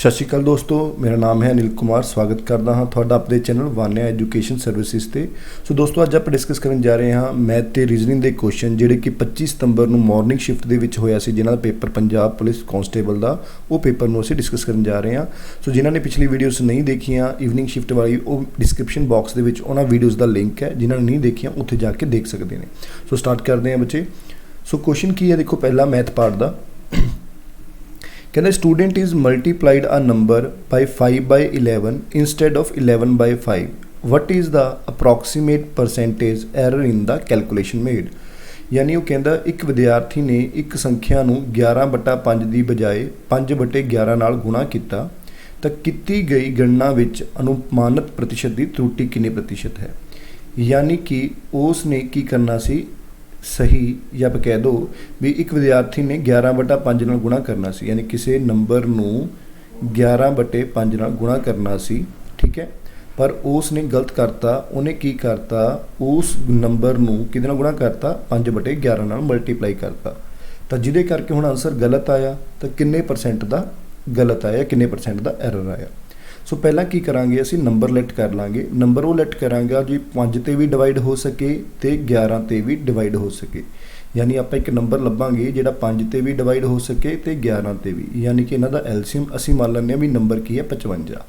सत श्री अकाल दोस्तों, मेरा नाम है अनिल कुमार। स्वागत करता हाँ तुहाडा अपने चैनल वान्या एजुकेशन सर्विसिज से। सो दोस्तों अज आप डिस्कस करन जा रहे हाँ मैथ ते रीजनिंग के क्वेश्चन जिहड़े कि 25 सितंबर को मॉर्निंग शिफ्ट के विच होया सी, जिन्हां दा पेपर पंजाब पुलिस कॉन्स्टेबल का वो पेपर में असीं डिस्कस करन जा रहे हाँ। सो जिन्हां ने पिछली वीडियोज़ नहीं देखियां ईवनिंग शिफ्ट वाली, वो डिस्क्रिप्शन बॉक्स के उन्होंने वीडियोज़ का लिंक है, जिन्होंने नहीं देखियां उत्थे जाके देख सकते हैं। सो स्टार्ट करते हैं बच्चे। सो क्वेश्चन की है, देखो पहला मैथ पार्ट का कहना student is multiplied a number by 5/11 instead of 11/5 what is the approximate percentage error in the calculation made. यानी वो कहता एक विद्यार्थी ने एक संख्या नूं 11/5 की बजाय 5/11 नाल गुणा किया तो की गई गणना विच अनुमानित प्रतिशत की त्रुटि कितने प्रतिशत है। यानी कि उसने की करना सी, सही या आप कह दो भी एक विद्यार्थी ने 11/5 नाल गुणा करना सी, यानी किसी नंबर नूं 11/5 नाल गुणा करना सी, ठीक है। पर उसने गलत करता, उन्हें की करता उस नंबर नूं किहदे नाल गुणा करता 5/11 नाल मल्टीप्लाई करता, तो जिहदे करके हुण आंसर गलत आया। तो किन्ने परसेंट का गलत आया, किन्ने परसेंट का एरर आया। सो पहला की करांगे असीं नंबर लैट कर लांगे। नंबर वो लैट करांगा जी 5 ते भी डिवाइड हो सके तो 11 ते भी डिवाइड हो सके। यानी आप एक नंबर लभांगे जिहड़ा 5 ते भी डिवाइड हो सके तो 11 ते भी, यानी कि इन्हां दा एलसीएम असीं मान लैंदे भी नंबर की है 55।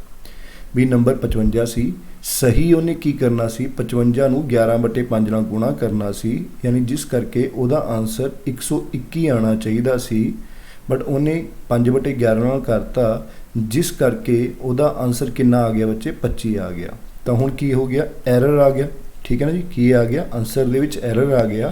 भी नंबर 55 सी, सही उन्हें की करना सी 55 नूं 11/5 नाल गुणा करना सी, यानी जिस करके उहदा आंसर 121 आना चाहिए सी, बट उन्हें 5/11 नाल करता, जिस करके उहदा आंसर कितना आ गया बच्चे 25 आ गया। तो हुण की हो गया, एरर आ गया, ठीक है ना जी। की आ गया आंसर दे विच एरर आ गया।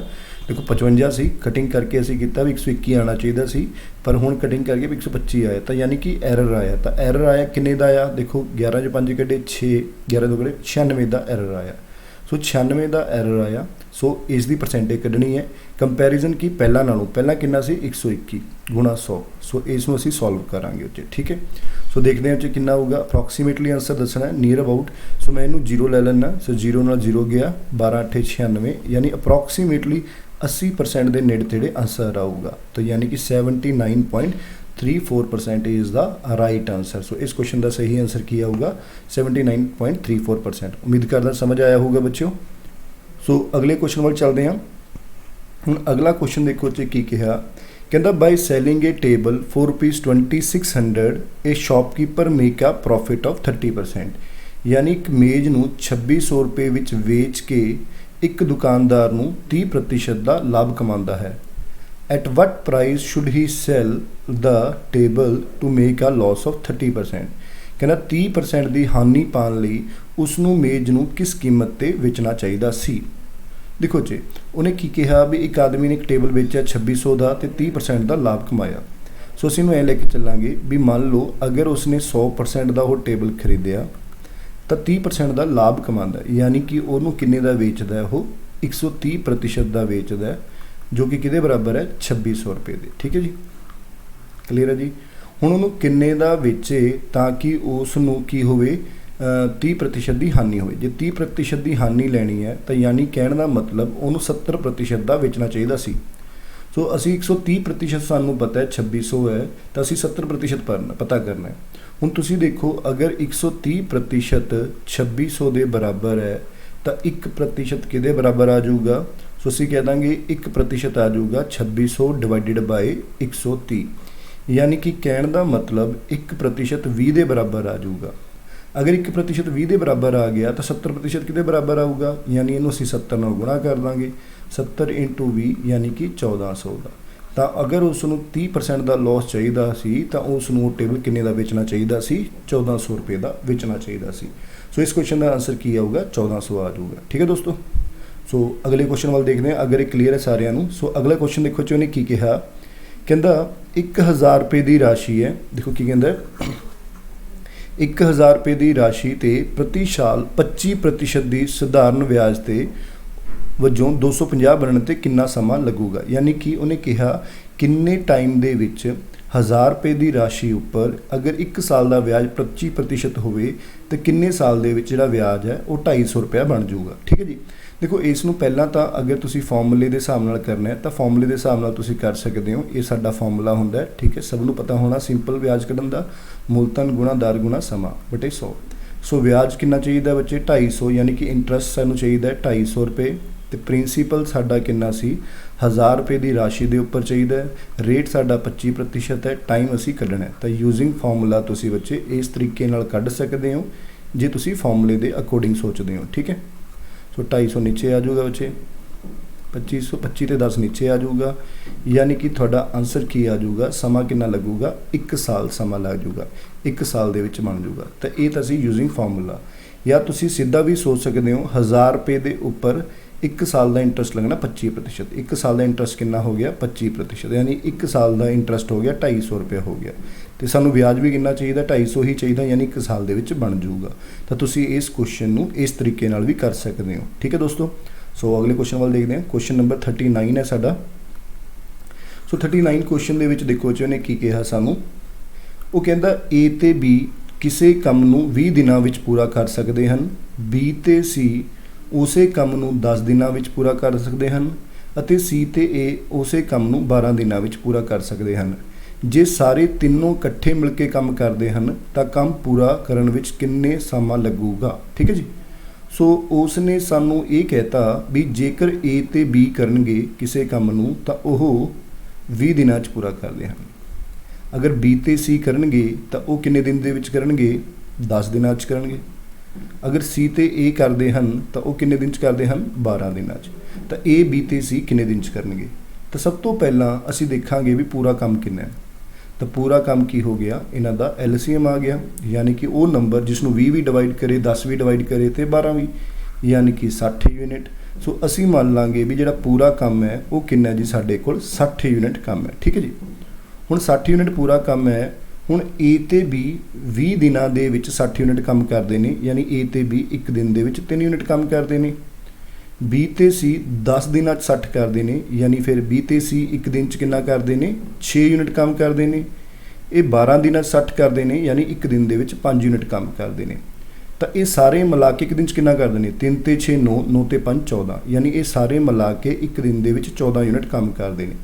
देखो 55 सी, कटिंग करके असीं कीता भी 121 आना चाहिए सी, पर हुण कटिंग करके भी 125 आया, तो यानी कि एरर आया। तो एरर आया किन्ने दा आया, देखो 11 जो 5 कटे 6, 11 2 कटे 96 का एरर आया। सो 96 का एरर आया। सो इसकी परसेंटेज कढ़नी है। कंपैरिजन की पहला नालों पहला कितना सी 121 गुणा 100। सो इसमें असीं सॉल्व करांगे उच्चे, ठीक है। सो देखते हैं उच्चे कितना होगा, अप्रॉक्सीमेटली आंसर दसना है नियर अबाउट। सो मैं इनू 0 ले लेना। सो 0 नाल 0 गया 12 8 96, यानी अप्रॉक्सीमेटली 80% के नेड़े तेड़े आंसर आऊगा। तो यानी कि 79.34% is the right answer. So इस क्वेश्चन का सही आंसर की आऊगा 79.34%। उम्मीद करदा समझ आया होगा बच्चों। सो अगले क्वेश्चन वाल चलते हैं। हुण अगला क्वेश्चन देखो जी की कहा, कहता by selling a table for ₹2600 a shopkeeper make a profit of 30%। यानी एक मेज़ नूं 2600 रुपए विच वेच के एक दुकानदार नूं 30% का लाभ कमांदा है। At what price should he sell the table to make a loss of 30%। कहना 30% की हानि पाने लई उसनूं मेज़ नूं किस कीमत ते वेचना चाहिए सी। देखो जी उन्हें की कहा भी एक आदमी ने एक टेबल बेचा 2600 का तो 30% का लाभ कमाया। सो असीं नूं ऐ लेके चलांगे भी मान लो अगर उसने 100% का वो टेबल खरीदिया तो 30% का लाभ कमांदा, यानी कि उन्होंने किन्ने का वेचदा है, वो 130% का वेचदा है, जो कि किहदे बराबर है 2600 रुपये के, ठीक है जी। क्लीयर है जी। हुण उन्होंने किन्ने का वेचे ताकि उसनूं की होवे 30% की हानि हो। जो 30% की हानि लैनी है तो यानी कहने का मतलब उन्होंने 70% का वेचना चाहिए सी। सो असी 130% सानू पता है 2600 है, तो असी 70% पता करना है। हुण तुसी देखो अगर 130% 2600 के बराबर है तो 1% किहदे बराबर आ जाऊगा। सो असी कह देंगे 1% आ जाऊगा 2600 डिवाइडेड बाय 130, यानी कि कहने का मतलब 1% 20 के बराबर आ जाऊगा। अगर 1% 20 के बराबर आ गया तो 70% कितने बराबर आऊगा, यानी इनू असीं 70 नाल गुणा कर देंगे। 70 × 20 यानी कि 1400 का। तो अगर उसनूं 30% का लॉस चाहिए सी तो उसनूं टेबल किन्ने का बेचना चाहिए सी, 1400 रुपये का बेचना चाहिए सी। सो इस क्वेश्चन का आंसर की आऊगा 1400 आ जाऊगा, ठीक है दोस्तों। सो अगले क्वेश्चन वाल देखते हैं अगर ये क्लीयर है सारिਆਂ नूं। सो अगला क्वेश्चन देखो जी उन्हें की कहा, कहता 1000 रुपये की राशि है। देखो की कहता 1000 रुपये की राशि ते प्रति साल 25% की सधारण ब्याज ते वजों 250 बनने ते कितना समा लगूगा। यानी कि उन्हें कहा किन्ने टाइम दे विच 1000 रुपये की राशि उपर अगर 1 साल का ब्याज 25% होवे तो किन्ने साल दे विच जिहड़ा ब्याज है वो 250 रुपया बन जाऊगा, ठीक है जी। देखो इस नूं पहलां तां अगर तुसीं फॉर्मूले के हिसाब नाल करना है तो फॉर्मूले के हिसाब नाल तुसीं कर सकते हो। ये साडा फॉर्मूला हुंदा है, ठीक है, सब नूं पता होना सिंपल ब्याज कढण दा, मुलतन गुणा दर गुणा समा बटे 100। सो ब्याज कितना चाहिए बच्चे 250, यानी कि इंटरस्ट सानूं चाहिए 250 रुपये, तो प्रिंसीपल साडा कितना सी 1000 रुपये की राशि के उपर चाहिए, रेट साडा 25% है, टाइम असी कढ़ना है। तो यूजिंग फॉर्मूला तुसीं बच्चे इस तरीके नाल कढ़ सकते हो जे तुसीं फॉर्मूले के अकॉर्डिंग सोचते हो, ठीक है। सो 250 नीचे आ जाऊगा बच्चे, 2500 25 ते 10 नीचे आ जाऊगा, यानी कि थोड़ा आंसर की आ जाऊगा, समा कितना लगूगा 1 साल समा लग जाऊगा, 1 साल दे विच बन जाऊगा। तो ये तो सी यूजिंग फॉर्मूला, या तुसीं सीधा भी सोच सकते हो 1000 रुपये के उपर 1 साल का इंटरस्ट लगना 25%, 1 साल का इंटरस्ट कितना हो गया 25%, यानी 1 साल का इंटरस्ट हो गया 250 रुपये हो गया। तो सानू ब्याज भी कितना चाहिए 250 ही चाहिए, यानी 1 साल के विच बन जाऊगा। तो तुसीं इस क्वेश्चन नूं इस तरीके नाल भी कर सकते हो, ठीक है दोस्तों। सो अगले क्वेश्चन वाल देखते हैं। क्वेश्चन नंबर 39 है साडा। सो 39 क्वेश्चन दे विच देखो जी उन्हें की कहा सानू, वो कहता ए ते बी किसी काम नूं 20 दिनां विच पूरा कर सकते हैं, बी ते सी उसे काम नूं 10 दिनां विच पूरा कर सकते हैं, अते सी ते ए उसे काम नूं 12 दिनां विच पूरा कर सकते हैं। जे सारे तीनों इकट्ठे मिल के काम करते हैं तो काम पूरा करन विच किन्ने समा लगूगा, ठीक है जी। सो उसने सानू ये कहता भी जेकर ए ते बी करनगे किसी काम नूं तां ओह 20 दिनां च पूरा करते हैं, अगर बी ते सी करनगे तो वह किन्ने दिन दे विच करनगे 10 दिनां च करनगे, अगर सी ते ए करते हैं तो वह किन्ने दिन च करते हैं 12 दिनां च। तो ए बी ते सी किन्ने दिन च करनगे, तो सब तो पहला असी देखांगे भी पूरा काम किन्ना है। तो पूरा काम की हो गया, इन्हां दा LCM आ गया, यानी कि वो नंबर जिसनों 20 भी डिवाइड करे 10 भी डिवाइड करे तो 12 भी, यानी कि 60 यूनिट। सो असी मान लांगे भी जिहड़ा पूरा काम है वो किन्ना जी साडे कोल 60 यूनिट काम है, ठीक है जी। हुण 60 यूनिट पूरा काम है, हुण ए ते बी 20 दिनां दे विच 60 यूनिट काम करते हैं, यानी ए ते बी 1 दिन दे विच 3 यूनिट काम करते हैं, बी ते सी 10 दिनां 60 करते हैं, यानी फिर बी ते सी 1 दिन च कितना करते हैं 6 यूनिट काम करते हैं, ये 12 दिनां 60 करते हैं, यानी 1 दिन दे विच 5 यूनिट काम करते हैं। तो ये सारे मिला के 1 दिन च कितना करते हैं 3 ते 6 9 9 ते 5 14, यानी ये सारे मिला के 1 दिन दे विच 14 यूनिट काम करते हैं।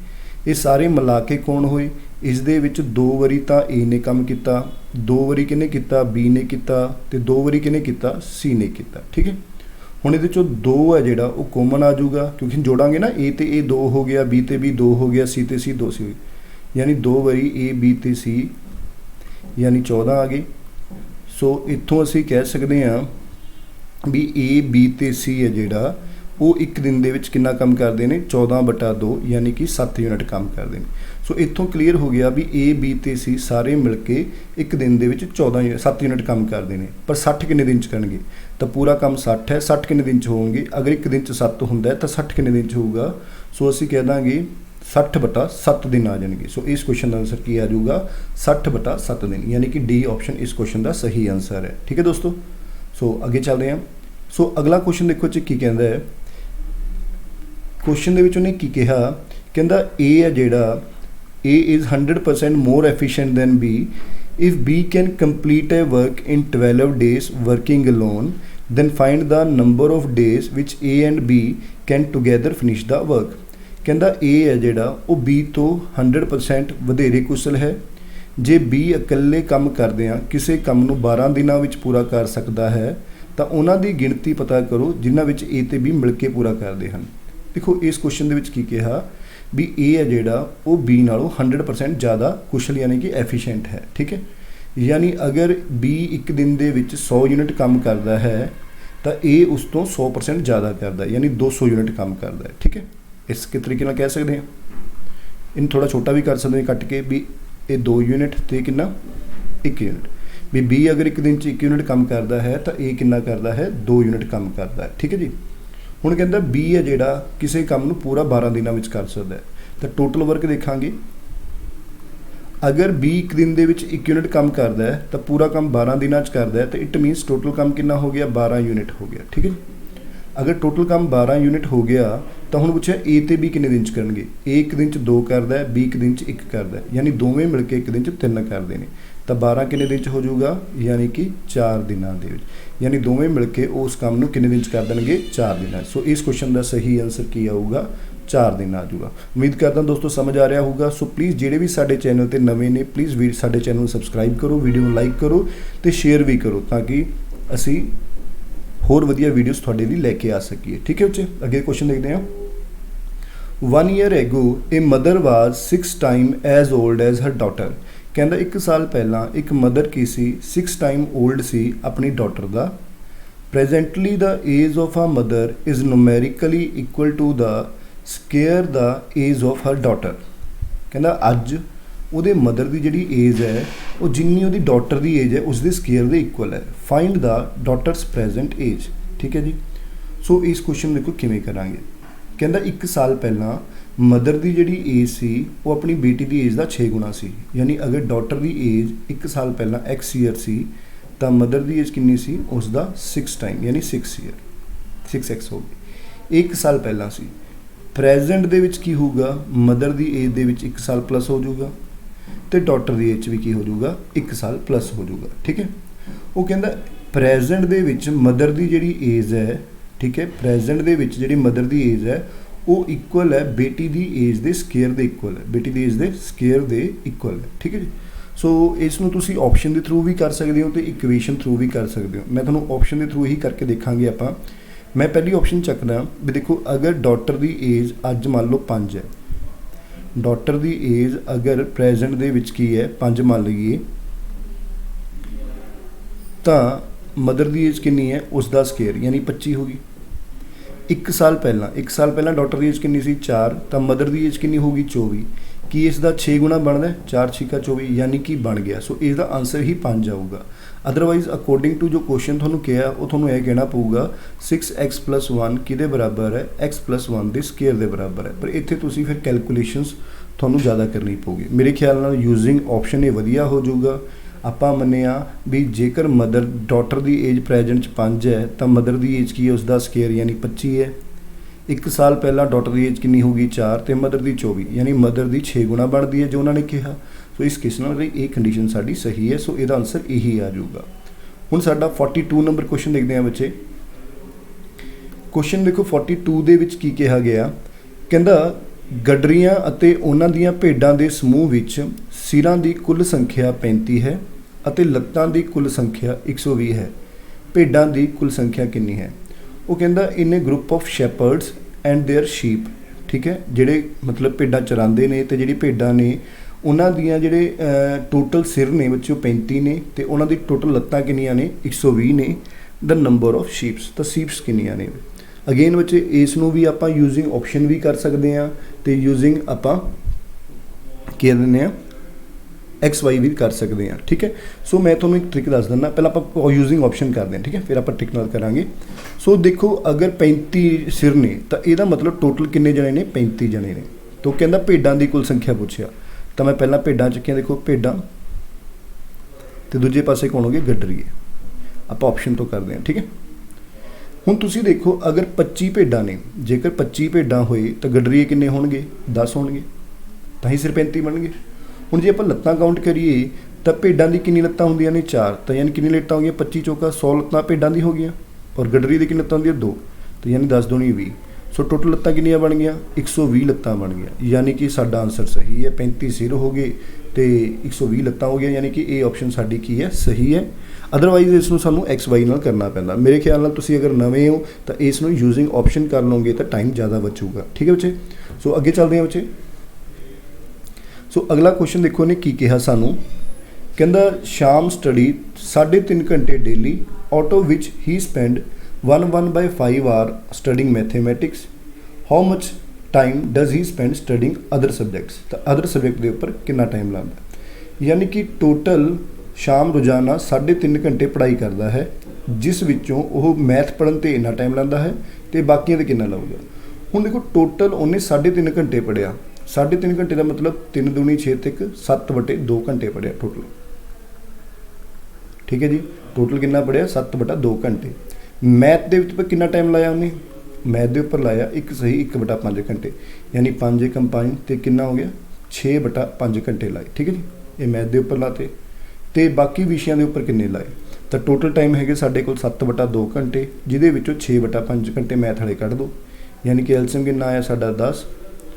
ये सारे मिला के कौन होए, इस दे विच 2 वारी तो ए ने काम किया, 2 वारी किने किया बी ने किया, तो 2 वारी किने किया सी ने किया, ठीक है। हुण इहदे चों 2 है जिहड़ा वो कॉमन आ जाऊगा, क्योंकि जोड़ांगे ना ए ते ए 2 हो गया, बी ते बी 2 हो गया, सी ते सी 2 सी, यानी 2 वारी ए बी ते सी यानी 14 आ गई। सो इत्थों असी कह सकते हैं भी ए बी ते सी है जिहड़ा वो 1 दिन दे विच कितना काम करते हैं 14/2, यानी कि 7 यूनिट काम करते हैं। सो इत्थों क्लीयर हो गया भी ए बी ते सी सारे मिल के 1 दिन दे विच 7 यूनिट काम करते हैं, पर 60 किन्ने दिन च करनगे, तो पूरा काम 60 है, 60 किन्ने दिन च होंगे, अगर 1 दिन च 7 हुंदा है तो 60 किन्ने दिन च होगा, सो असी कह दांगे 60/7 दिन आ जाएंगे। सो इस क्वेश्चन का आंसर की आ जाऊगा 60/7 दिन, यानी कि डी ऑप्शन इस क्वेश्चन का सही आंसर है, ठीक है दोस्तों। सो अगे चलते हैं। सो अगला क्वेश्चन देखो जी की कहता है, क्वेश्चन दे विच उन्हें की कहा, कहता ए है जिहड़ा A is 100% more efficient than B if B can complete a work in 12 days working alone, then find the number of days which A and B can together finish the work। कहता A है जिहड़ा वो B तो 100% वधेरे कुशल है, जे B इकल्ले काम करदे आ किसी काम नूं 12 दिनां विच पूरा कर सकता है, तो उन्हां दी गिणती पता करो जिन्हां विच A ते B मिल के पूरा करते हैं। देखो इस क्वेश्चन दे विच की कहा भी A है जिहड़ा वो B नालों 100% ज़्यादा कुशल यानी कि एफिशिएंट है, ठीक है। यानी अगर B 1 दिन दे विच 100 यूनिट काम करता है तो A उस तो 100% ज़्यादा करता है, यानी 200 यूनिट काम करता है, ठीक है। इस तरीके नाल कह सकते हैं, इन थोड़ा छोटा भी कर सकते हैं कट के भी ये 2 यूनिट तो कितना 1 यूनिट, भी B अगर 1 दिन 1 यूनिट काम करता है तो A कितना करता है 2 यूनिट काम करता है, ठीक है जी। हुण कहता B है जिहड़ा किसी काम नूं पूरा 12 दिनां विच कर सकता है, तो टोटल वर्क देखांगे, अगर B 1 दिन दे विच 1 यूनिट काम करता है तो पूरा काम 12 दिनां च करता है, तो इट मीनस टोटल काम कितना हो गया 12 यूनिट हो गया, ठीक है। अगर टोटल काम 12 यूनिट हो गया तो हुण पुछिआ A ते B किन्ने दिन च करनगे, A 1 दिन च 2 करता है, B 1 दिन च 1 करता है, यानी दोवें मिल के 1 दिन च 3 करते हैं, ਤਾਂ 12 ਕਿੰਨੇ ਦਿਨ 'ਚ ਹੋ ਜਾਊਗਾ, ਯਾਨੀ ਕਿ 4 ਦਿਨਾਂ ਦੇ ਵਿੱਚ। ਯਾਨੀ ਦੋਵੇਂ ਮਿਲ ਕੇ ਉਸ ਕੰਮ ਨੂੰ ਕਿੰਨੇ ਦਿਨ 'ਚ ਕਰ ਦੇਣਗੇ, 4 ਦਿਨਾਂ 'ਚ। ਸੋ ਇਸ ਕੁਐਸਚਨ ਦਾ ਸਹੀ ਆਨਸਰ ਕੀ ਆਊਗਾ, 4 ਦਿਨ ਆ ਜਾਊਗਾ। ਉਮੀਦ ਕਰਦਾ ਦੋਸਤੋ ਸਮਝ ਆ ਰਿਹਾ ਹੋਊਗਾ। ਸੋ ਪਲੀਜ਼ ਜਿਹੜੇ ਵੀ ਸਾਡੇ ਚੈਨਲ ਤੇ ਨਵੇਂ ਨੇ, ਪਲੀਜ਼ ਸਾਡੇ ਚੈਨਲ ਨੂੰ ਸਬਸਕ੍ਰਾਈਬ ਕਰੋ, ਵੀਡੀਓ ਨੂੰ ਲਾਈਕ ਕਰੋ ਤੇ ਸ਼ੇਅਰ ਵੀ ਕਰੋ, ਤਾਂ ਕਿ ਅਸੀਂ ਹੋਰ ਵਧੀਆ ਵੀਡੀਓਜ਼ ਤੁਹਾਡੇ ਲਈ ਲੈ ਕੇ ਆ ਸਕੀਏ। ਠੀਕ ਹੈ ਬੱਚੇ, ਅੱਗੇ ਕੁਐਸਚਨ ਦੇਖਦੇ ਹਾਂ। 1 year ago a mother was 6 times as old as her daughter। ਕਹਿੰਦਾ 1 ਸਾਲ ਪਹਿਲਾਂ ਇੱਕ ਮਦਰ ਕੀ ਸੀ, 6 ਟਾਈਮ ਓਲਡ ਸੀ ਆਪਣੀ ਡਾਟਰ ਦਾ। Presently the age of a mother is numerically equal to the square the age of her daughter. ਕਹਿੰਦਾ ਅੱਜ ਉਹਦੇ ਮਦਰ ਦੀ ਜਿਹੜੀ ਏਜ ਹੈ ਉਹ ਜਿੰਨੀ ਉਹਦੀ ਡਾਟਰ ਦੀ ਏਜ ਹੈ ਉਸ ਦੇ ਸਕੇਅਰ ਦੇ ਇਕੁਅਲ ਹੈ। ਫਾਈਂਡ ਦਾ ਡਾਟਰਸ ਪ੍ਰੈਜ਼ੈਂਟ ਏਜ। ਠੀਕ ਹੈ ਜੀ। ਸੋ ਇਸ ਕੁਐਸਚਨ ਦੇਖੋ ਕਿਵੇਂ ਕਰਾਂਗੇ। ਕਹਿੰਦਾ 1 ਸਾਲ ਪਹਿਲਾਂ ਮਦਰ ਦੀ ਜਿਹੜੀ ਏਜ ਸੀ ਉਹ ਆਪਣੀ ਬੇਟੀ ਦੀ ਏਜ ਦਾ 6 ਗੁਣਾ ਸੀ। ਯਾਨੀ ਅਗਰ ਡਾਟਰ ਦੀ ਏਜ 1 ਸਾਲ ਪਹਿਲਾਂ x ਈਅਰ ਸੀ ਤਾਂ ਮਦਰ ਦੀ ਏਜ ਕਿੰਨੀ ਸੀ, ਉਸ ਦਾ 6 ਟਾਈਮ ਯਾਨੀ 6 ਈਅਰ, 6x ਹੋ ਗਈ। 1 ਸਾਲ ਪਹਿਲਾਂ ਸੀ। ਪ੍ਰੈਜ਼ੈਂਟ ਦੇ ਵਿੱਚ ਕੀ ਹੋਊਗਾ, ਮਦਰ ਦੀ ਏਜ ਦੇ ਵਿੱਚ 1 ਸਾਲ ਪਲੱਸ ਹੋ ਜਾਊਗਾ ਤੇ ਡਾਟਰ ਦੀ ਏਜ 'ਚ ਵੀ ਕੀ ਹੋ ਜਾਊਗਾ, 1 ਸਾਲ ਪਲੱਸ ਹੋ ਜਾਊਗਾ। ਠੀਕ ਹੈ। ਉਹ ਕਹਿੰਦਾ ਪ੍ਰੈਜ਼ੈਂਟ ਦੇ ਵਿੱਚ ਮਦਰ ਦੀ ਜਿਹੜੀ ਏਜ ਹੈ, ਠੀਕ ਹੈ, ਪ੍ਰੈਜ਼ੈਂਟ ਦੇ ਵਿੱਚ ਜਿਹੜੀ ਮਦਰ ਦੀ ਏਜ ਹੈ ਉਹ ਇਕੁਅਲ ਹੈ ਬੇਟੀ ਦੀ ਏਜ ਦੇ ਸਕੇਅਰ ਦੇ ਇਕੁਅਲ ਹੈ, ਬੇਟੀ ਦੀ ਏਜ ਦੇ ਸਕੇਅਰ ਦੇ ਇਕੁਅਲ ਹੈ। ਠੀਕ ਹੈ ਜੀ। ਸੋ ਇਸ ਨੂੰ ਤੁਸੀਂ ਆਪਸ਼ਨ ਦੇ ਥਰੂ ਵੀ ਕਰ ਸਕਦੇ ਹੋ ਤੇ ਇਕੁਏਸ਼ਨ ਥਰੂ ਵੀ ਕਰ ਸਕਦੇ ਹੋ। ਮੈਂ ਤੁਹਾਨੂੰ ਆਪਸ਼ਨ ਦੇ ਥਰੂ ਹੀ ਕਰਕੇ ਦੇਖਾਂਗੇ ਆਪਾਂ। ਮੈਂ ਪਹਿਲੀ ਆਪਸ਼ਨ ਚੱਕਦਾ ਵੀ ਦੇਖੋ, ਅਗਰ ਡਾਟਰ ਦੀ ਏਜ ਅੱਜ ਮੰਨ ਲਓ 5 ਹੈ, ਡਾਟਰ ਦੀ ਏਜ ਅਗਰ ਪ੍ਰੈਜ਼ੈਂਟ ਦੇ ਵਿੱਚ ਕੀ ਹੈ 5 ਮੰਨ ਲਈਏ, ਤਾਂ ਮਦਰ ਦੀ ਏਜ ਕਿੰਨੀ ਹੈ, ਉਸ ਦਾ ਸਕੇਅਰ ਯਾਨੀ 25 ਹੋ ਗਈ। 1 ਸਾਲ ਪਹਿਲਾਂ ਡਾਟਰ ਦੀ ਏਜ ਕਿੰਨੀ ਸੀ, 4, ਤਾਂ ਮਦਰ ਦੀ ਏਜ ਕਿੰਨੀ ਹੋਊਗੀ, 24। ਕੀ ਇਸ ਦਾ 6 ਗੁਣਾ ਬਣਦਾ, 4 6 24 ਯਾਨੀ ਕਿ ਬਣ ਗਿਆ। ਸੋ ਇਸ ਦਾ ਆਨਸਰ ਹੀ 5 ਆਊਗਾ। ਅਦਰਵਾਈਜ਼ ਅਕੋਰਡਿੰਗ ਟੂ ਜੋ ਕੁਐਸਚਨ ਤੁਹਾਨੂੰ ਕਿਹਾ ਉਹ ਤੁਹਾਨੂੰ ਇਹ ਕਹਿਣਾ ਪਊਗਾ 6x + 1 ਕਿਹਦੇ ਬਰਾਬਰ ਹੈ, x + 1 ਦੇ ਸਕੇਅਰ ਦੇ ਬਰਾਬਰ ਹੈ। ਪਰ ਇੱਥੇ ਤੁਸੀਂ ਫਿਰ ਕੈਲਕੂਲੇਸ਼ਨਸ ਤੁਹਾਨੂੰ ਜ਼ਿਆਦਾ ਕਰਨੀ ਪਊਗੀ। ਮੇਰੇ ਖਿਆਲ ਨਾਲ ਯੂਜ਼ਿੰਗ ਆਪਸ਼ਨ ਇਹ ਵਧੀਆ ਹੋ ਜਾਊਗਾ। ਆਪਾਂ ਮੰਨਿਆ ਵੀ ਜੇਕਰ ਮਦਰ ਡਾਟਰ ਦੀ ਏਜ ਪ੍ਰੈਜ਼ੈਂਟ 'ਚ 5 ਹੈ ਤਾਂ ਮਦਰ ਦੀ ਏਜ ਕੀ ਹੈ, ਉਸ ਦਾ ਸਕੇਅਰ ਯਾਨੀ 25 ਹੈ। 1 ਸਾਲ ਪਹਿਲਾਂ ਡਾਟਰ ਦੀ ਏਜ ਕਿੰਨੀ ਹੋਊਗੀ, 4 ਤੇ ਮਦਰ ਦੀ 24 ਯਾਨੀ ਮਦਰ ਦੀ 6 ਗੁਣਾ ਬਣਦੀ ਹੈ ਜੋ ਉਹਨਾਂ ਨੇ ਕਿਹਾ। ਸੋ ਇਸ ਕੇਸ ਨਾਲ ਇਹ ਕੰਡੀਸ਼ਨ ਸਾਡੀ ਸਹੀ ਹੈ। ਸੋ ਇਹਦਾ ਆਨਸਰ ਇਹੀ ਆ ਜਾਊਗਾ। ਹੁਣ ਸਾਡਾ 42 ਨੰਬਰ ਕੁਐਸਚਨ ਦੇਖਦੇ ਹਾਂ ਬੱਚੇ। ਕੁਐਸਚਨ ਦੇਖੋ 42 ਦੇ ਵਿੱਚ ਕੀ ਕਿਹਾ ਗਿਆ। ਕਹਿੰਦਾ ਗੱਡਰੀਆਂ ਅਤੇ ਉਹਨਾਂ ਦੀਆਂ ਭੇਡਾਂ ਦੇ ਸਮੂਹ ਵਿੱਚ ਸਿਰਾਂ ਦੀ ਕੁੱਲ ਸੰਖਿਆ 35 ਹੈ ਅਤੇ ਲੱਤਾਂ ਦੀ ਕੁੱਲ ਸੰਖਿਆ 120 ਹੈ। ਭੇਡਾਂ ਦੀ ਕੁੱਲ ਸੰਖਿਆ ਕਿੰਨੀ ਹੈ। ਉਹ ਕਹਿੰਦਾ in a group of shepherds and their sheep. ਠੀਕ ਹੈ, ਜਿਹੜੇ ਮਤਲਬ ਭੇਡਾਂ ਚਰਾਉਂਦੇ ਨੇ ਤੇ ਜਿਹੜੀ ਭੇਡਾਂ ਨੇ ਉਹਨਾਂ ਦੀਆਂ ਜਿਹੜੇ ਟੋਟਲ ਸਿਰ ਨੇ ਬੱਚੇ ਉਹ 35 ਨੇ ਤੇ ਉਹਨਾਂ ਦੀ ਟੋਟਲ ਲੱਤਾਂ ਕਿੰਨੀਆਂ ਨੇ, 120 ਨੇ। ਦ ਨੰਬਰ ਆਫ ਸ਼ੀਪਸ, ਤਾਂ ਸ਼ੀਪਸ ਕਿੰਨੀਆਂ ਨੇ। ਅਗੇਨ ਬੱਚੇ ਇਸ ਨੂੰ ਵੀ ਆਪਾਂ ਯੂਜ਼ਿੰਗ ਆਪਸ਼ਨ ਵੀ ਕਰ ਸਕਦੇ ਹਾਂ ਤੇ ਯੂਜ਼ਿੰਗ ਆਪਾਂ ਕੀ ਦਿੰਦੇ ਹਾਂ XY ਵੀ ਕਰ ਸਕਦੇ ਹਾਂ। ਠੀਕ ਹੈ। ਸੋ ਮੈਂ ਤੁਹਾਨੂੰ ਇੱਕ ਟ੍ਰਿਕ ਦੱਸ ਦਿੰਦਾ। ਪਹਿਲਾਂ ਆਪਾਂ ਯੂਜ਼ਿੰਗ ਆਪਸ਼ਨ ਕਰਦੇ ਹਾਂ, ਠੀਕ ਹੈ, ਫਿਰ ਆਪਾਂ ਟ੍ਰਿਕ ਨਾਲ ਕਰਾਂਗੇ। ਸੋ ਦੇਖੋ ਅਗਰ 35 ਸਿਰ ਨੇ ਤਾਂ ਇਹਦਾ ਮਤਲਬ ਟੋਟਲ ਕਿੰਨੇ ਜਣੇ ਨੇ, 35 ਜਣੇ ਨੇ। ਤਾਂ ਕਹਿੰਦਾ ਭੇਡਾਂ ਦੀ ਕੁੱਲ ਸੰਖਿਆ ਪੁੱਛਿਆ ਤਾਂ ਮੈਂ ਪਹਿਲਾਂ ਭੇਡਾਂ ਚੱਕੀਆਂ। ਦੇਖੋ ਭੇਡਾਂ ਤੇ ਦੂਜੇ ਪਾਸੇ ਕੌਣ ਹੋਗੇ, ਗੱਡਰੀਏ। ਆਪਾਂ ਆਪਸ਼ਨ ਤੋਂ ਕਰਦੇ ਹਾਂ। ਠੀਕ ਹੈ। ਹੁਣ ਤੁਸੀਂ ਦੇਖੋ ਅਗਰ 25 ਭੇਡਾਂ ਨੇ, ਜੇਕਰ 25 ਭੇਡਾਂ ਹੋਏ ਤਾਂ ਗੱਡਰੀਏ ਕਿੰਨੇ ਹੋਣਗੇ, 10 ਹੋਣਗੇ, ਤਾਂ ਹੀ ਸਿਰ 35 ਬਣਨਗੇ। ਹੁਣ ਜੇ ਆਪਾਂ ਲੱਤਾਂ ਕਾਊਂਟ ਕਰੀਏ ਤਾਂ ਭੇਡਾਂ ਦੀ ਕਿੰਨੀ ਲੱਤਾਂ ਹੁੰਦੀਆਂ ਨੇ, 4, ਤਾਂ ਯਾਨੀ ਕਿੰਨੀ ਲੱਤਾਂ ਹੋ ਗਈਆਂ, 25 ਚੌਕਾ 100 ਲੱਤਾਂ ਭੇਡਾਂ ਦੀ ਹੋ ਗਈਆਂ। ਔਰ ਗੱਡਰੀ ਦੀ ਕਿੰਨੀ ਲੱਤਾਂ ਹੁੰਦੀਆਂ, 2, ਤਾਂ ਯਾਨੀ 10 ਦੂਣੀ 20। ਸੋ ਟੋਟਲ ਲੱਤਾਂ ਕਿੰਨੀਆਂ ਬਣ ਗਈਆਂ, 120 ਲੱਤਾਂ ਬਣ ਗਈਆਂ। ਯਾਨੀ ਕਿ ਸਾਡਾ ਆਨਸਰ ਸਹੀ ਹੈ। 35 ਸਿਰ ਹੋ ਗਏ ਤੇ 120 ਲੱਤਾਂ ਹੋ ਗਈਆਂ। ਯਾਨੀ ਕਿ ਇਹ ਆਪਸ਼ਨ ਸਾਡੀ ਕੀ ਹੈ, ਸਹੀ ਹੈ। ਅਦਰਵਾਈਜ਼ ਇਸ ਨੂੰ ਸਾਨੂੰ XY ਨਾਲ ਕਰਨਾ ਪੈਂਦਾ। ਮੇਰੇ ਖਿਆਲ ਨਾਲ ਤੁਸੀਂ ਅਗਰ ਨਵੇਂ ਹੋ ਤਾਂ ਇਸ ਨੂੰ ਯੂਜ਼ਿੰਗ ਆਪਸ਼ਨ ਕਰ ਲਓਗੇ ਤਾਂ ਟਾਈਮ ਜ਼ਿਆਦਾ ਬਚੂਗਾ। ਠੀਕ ਹੈ ਬੱਚੇ। ਸੋ ਅੱਗੇ ਚੱਲਦੇ ਹਾਂ ਬੱਚੇ। ਸੋ ਅਗਲਾ ਕੁਐਸਚਨ ਦੇਖੋ ਨੇ ਕੀ ਕਿਹਾ ਸਾਨੂੰ। ਕਹਿੰਦਾ ਸ਼ਾਮ ਸਟੱਡੀ 3.5 ਘੰਟੇ daily, out of which he spend 1/5 are studying mathematics. How much time does he spend studying other subjects. ਤਾਂ ਅਦਰ ਸਬਜੈਕਟ ਦੇ ਉੱਪਰ ਕਿੰਨਾ ਟਾਈਮ ਲਾਉਂਦਾ। ਯਾਨੀ ਕਿ ਟੋਟਲ ਸ਼ਾਮ ਰੋਜ਼ਾਨਾ 3.5 ਘੰਟੇ ਪੜ੍ਹਾਈ ਕਰਦਾ ਹੈ, ਜਿਸ ਵਿੱਚੋਂ ਉਹ ਮੈਥ ਪੜ੍ਹਨ 'ਤੇ ਇੰਨਾ ਟਾਈਮ ਲਾਉਂਦਾ ਹੈ ਅਤੇ ਬਾਕੀਆਂ 'ਤੇ ਕਿੰਨਾ ਲਾਊਗਾ। ਹੁਣ ਦੇਖੋ ਟੋਟਲ ਉਹਨੇ 3.5 ਘੰਟੇ ਪੜ੍ਹਿਆ। 3.5 ਘੰਟੇ ਦਾ ਮਤਲਬ 3 ਦੂਣੀ 6 ਤੇ 7/2 ਘੰਟੇ ਪੜ੍ਹਿਆ ਟੋਟਲ। ਠੀਕ ਹੈ ਜੀ। ਟੋਟਲ ਕਿੰਨਾ ਪੜ੍ਹਿਆ, 7/2 ਘੰਟੇ। ਮੈਥ ਦੇ ਵਿੱਚ ਕਿੰਨਾ ਟਾਈਮ ਲਾਇਆ ਉਹਨੇ, ਮੈਥ ਦੇ ਉੱਪਰ ਲਾਇਆ 1/5 ਘੰਟੇ। ਯਾਨੀ 5 × 5 ਅਤੇ ਕਿੰਨਾ ਹੋ ਗਿਆ, 6/5 ਘੰਟੇ ਲਾਏ। ਠੀਕ ਹੈ ਜੀ। ਇਹ ਮੈਥ ਦੇ ਉੱਪਰ ਲਾਤੇ। ਤੇ ਬਾਕੀ ਵਿਸ਼ਿਆਂ ਦੇ ਉੱਪਰ ਕਿੰਨੇ ਲਾਏ। ਤਾਂ ਟੋਟਲ ਟਾਈਮ ਹੈਗੇ ਸਾਡੇ ਕੋਲ 7/2 ਘੰਟੇ, ਜਿਹਦੇ ਵਿੱਚੋਂ 6/5 ਘੰਟੇ ਮੈਥ ਵਾਲੇ ਕੱਢ ਦਿਓ, ਯਾਨੀ ਕਿ ਐਲਸੀਐਮ ਕਿੰਨਾ ਆਇਆ ਸਾਡਾ 10।